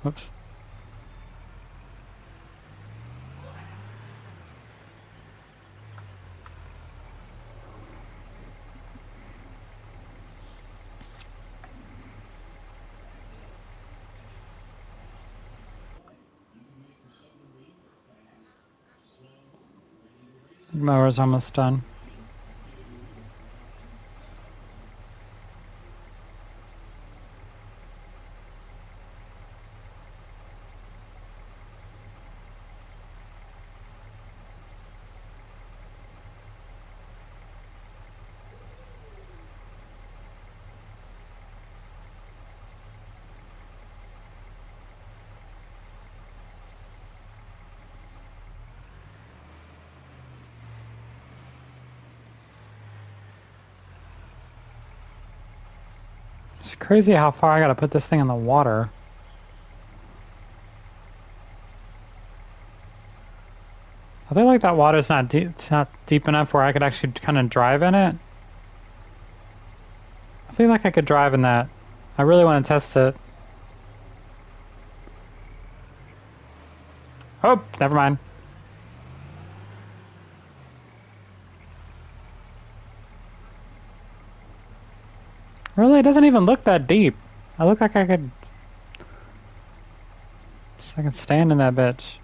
Whoops. Mower's almost done. It's crazy how far I gotta put this thing in the water. I feel like that water's not deep. It's not deep enough where I could actually kind of drive in it. I feel like I could drive in that. I really want to test it. Oh, never mind. Really, it doesn't even look that deep. I look like I could. I can stand in that bitch.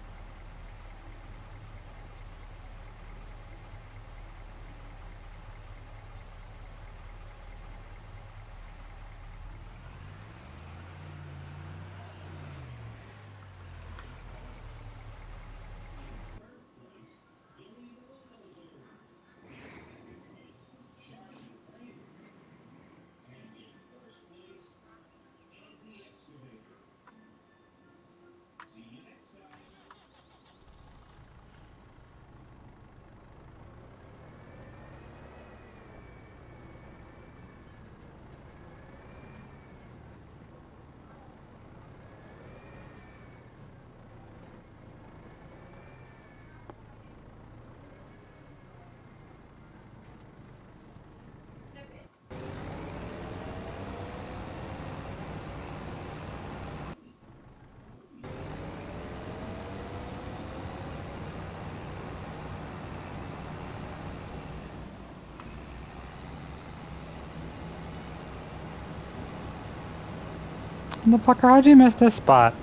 Motherfucker, how'd you miss this spot?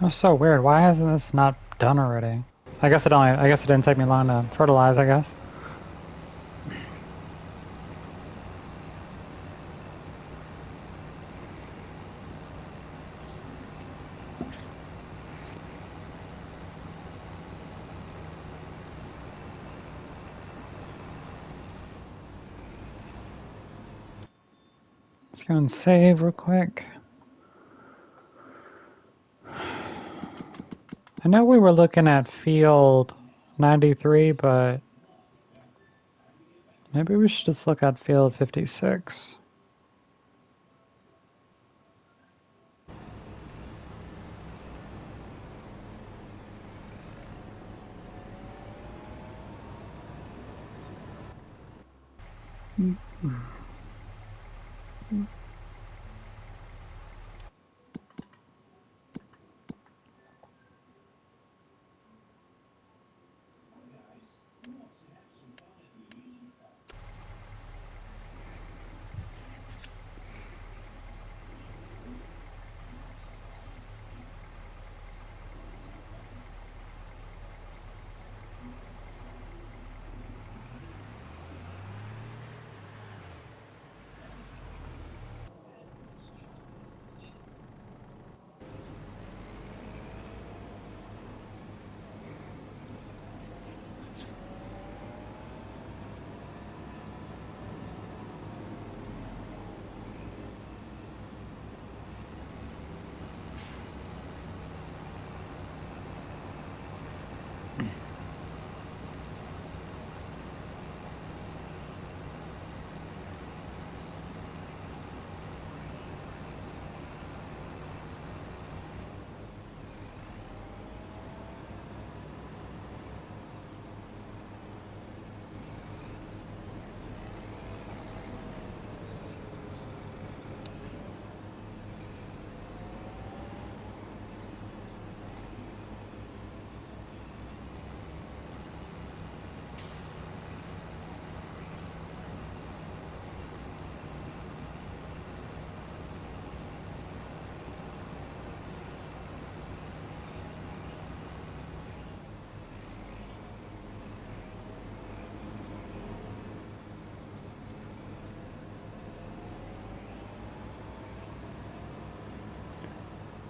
That's so weird. Why hasn't this not done already? I guess it didn't take me long to fertilize, I guess. Let's go and save real quick. I know we were looking at field 93, but maybe we should just look at field 56.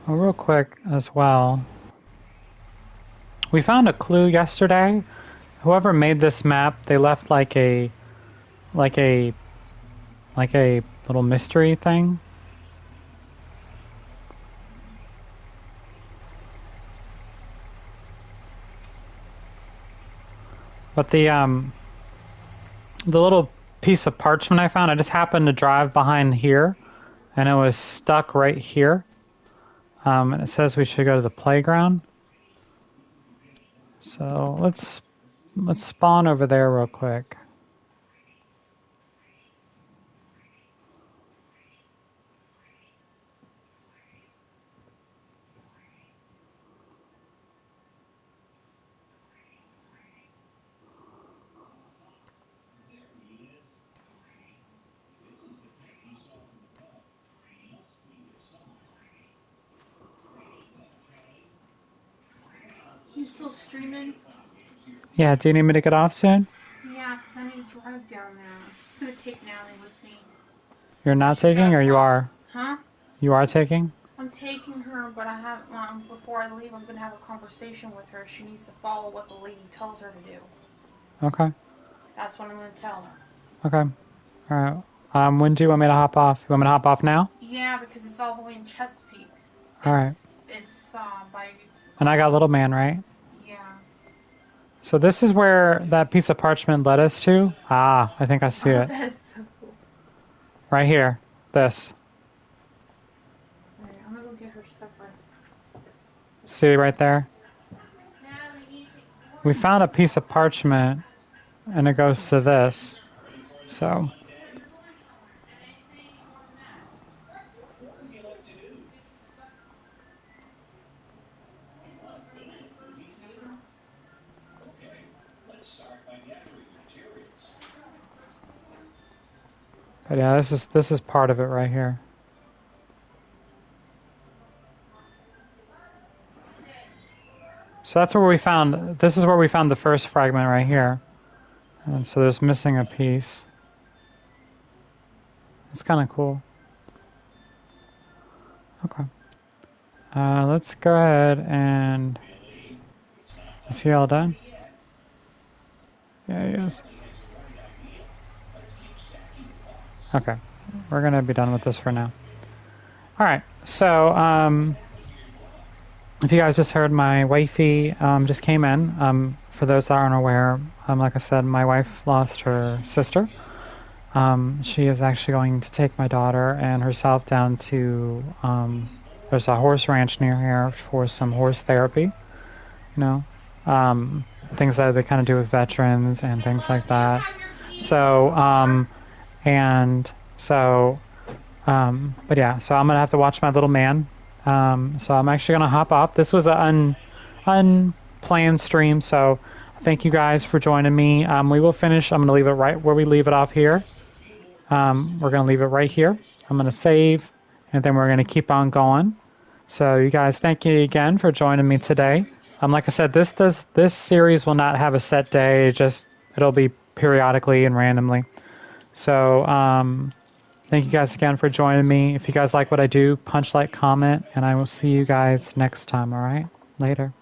Oh, real quick as well. We found a clue yesterday. Whoever made this map, they left like a like a little mystery thing. But the little piece of parchment I found, I just happened to drive behind here, and it was stuck right here. And it says we should go to the playground. So let's spawn over there real quick.
You still streaming?
Yeah, do you need me to get off soon?
Yeah, because I need to drive down there. I'm just going to take Natalie with me.
You're not
She's
taking,
got
or
a
you
phone.
are?
Huh?
You are taking?
I'm taking her, but I have before I leave, I'm going to have a conversation with her. She needs to follow what the lady tells her to do.
Okay.
That's what I'm going to tell her.
Okay. All right. When do you want me to hop off? You want me to hop off now?
Yeah, because it's all the way in Chesapeake.
All right.
It's by.
And I got little man, right?
Yeah.
So this is where that piece of parchment led us to. Ah, I think I see it.
That is so cool.
Right here. This.
Alright, I'm going to go get her stuff right.
See right there? We found a piece of parchment, and it goes to this. So, but yeah, this is part of it right here. So that's where we found. This is where we found the first fragment right here. And so there's missing a piece. It's kind of cool. Okay. Let's go ahead and. Is he all done? Yeah, he is. Okay. We're going to be done with this for now. All right. So, if you guys just heard, my wifey just came in. For those that aren't aware, like I said, my wife lost her sister. She is actually going to take my daughter and herself down to, there's a horse ranch near here for some horse therapy, things that they kind of do with veterans and things like that. So, but yeah, so I'm going to have to watch my little man. So I'm actually going to hop off. This was an unplanned stream, so thank you guys for joining me. We will finish. I'm going to leave it right where we leave it off here. We're going to leave it right here. I'm going to save, and then we're going to keep on going. So you guys, thank you again for joining me today. Like I said, this series will not have a set day. It'll be periodically and randomly. So thank you guys again for joining me. If you guys like what I do, punch, like, comment, and I will see you guys next time. All right, later.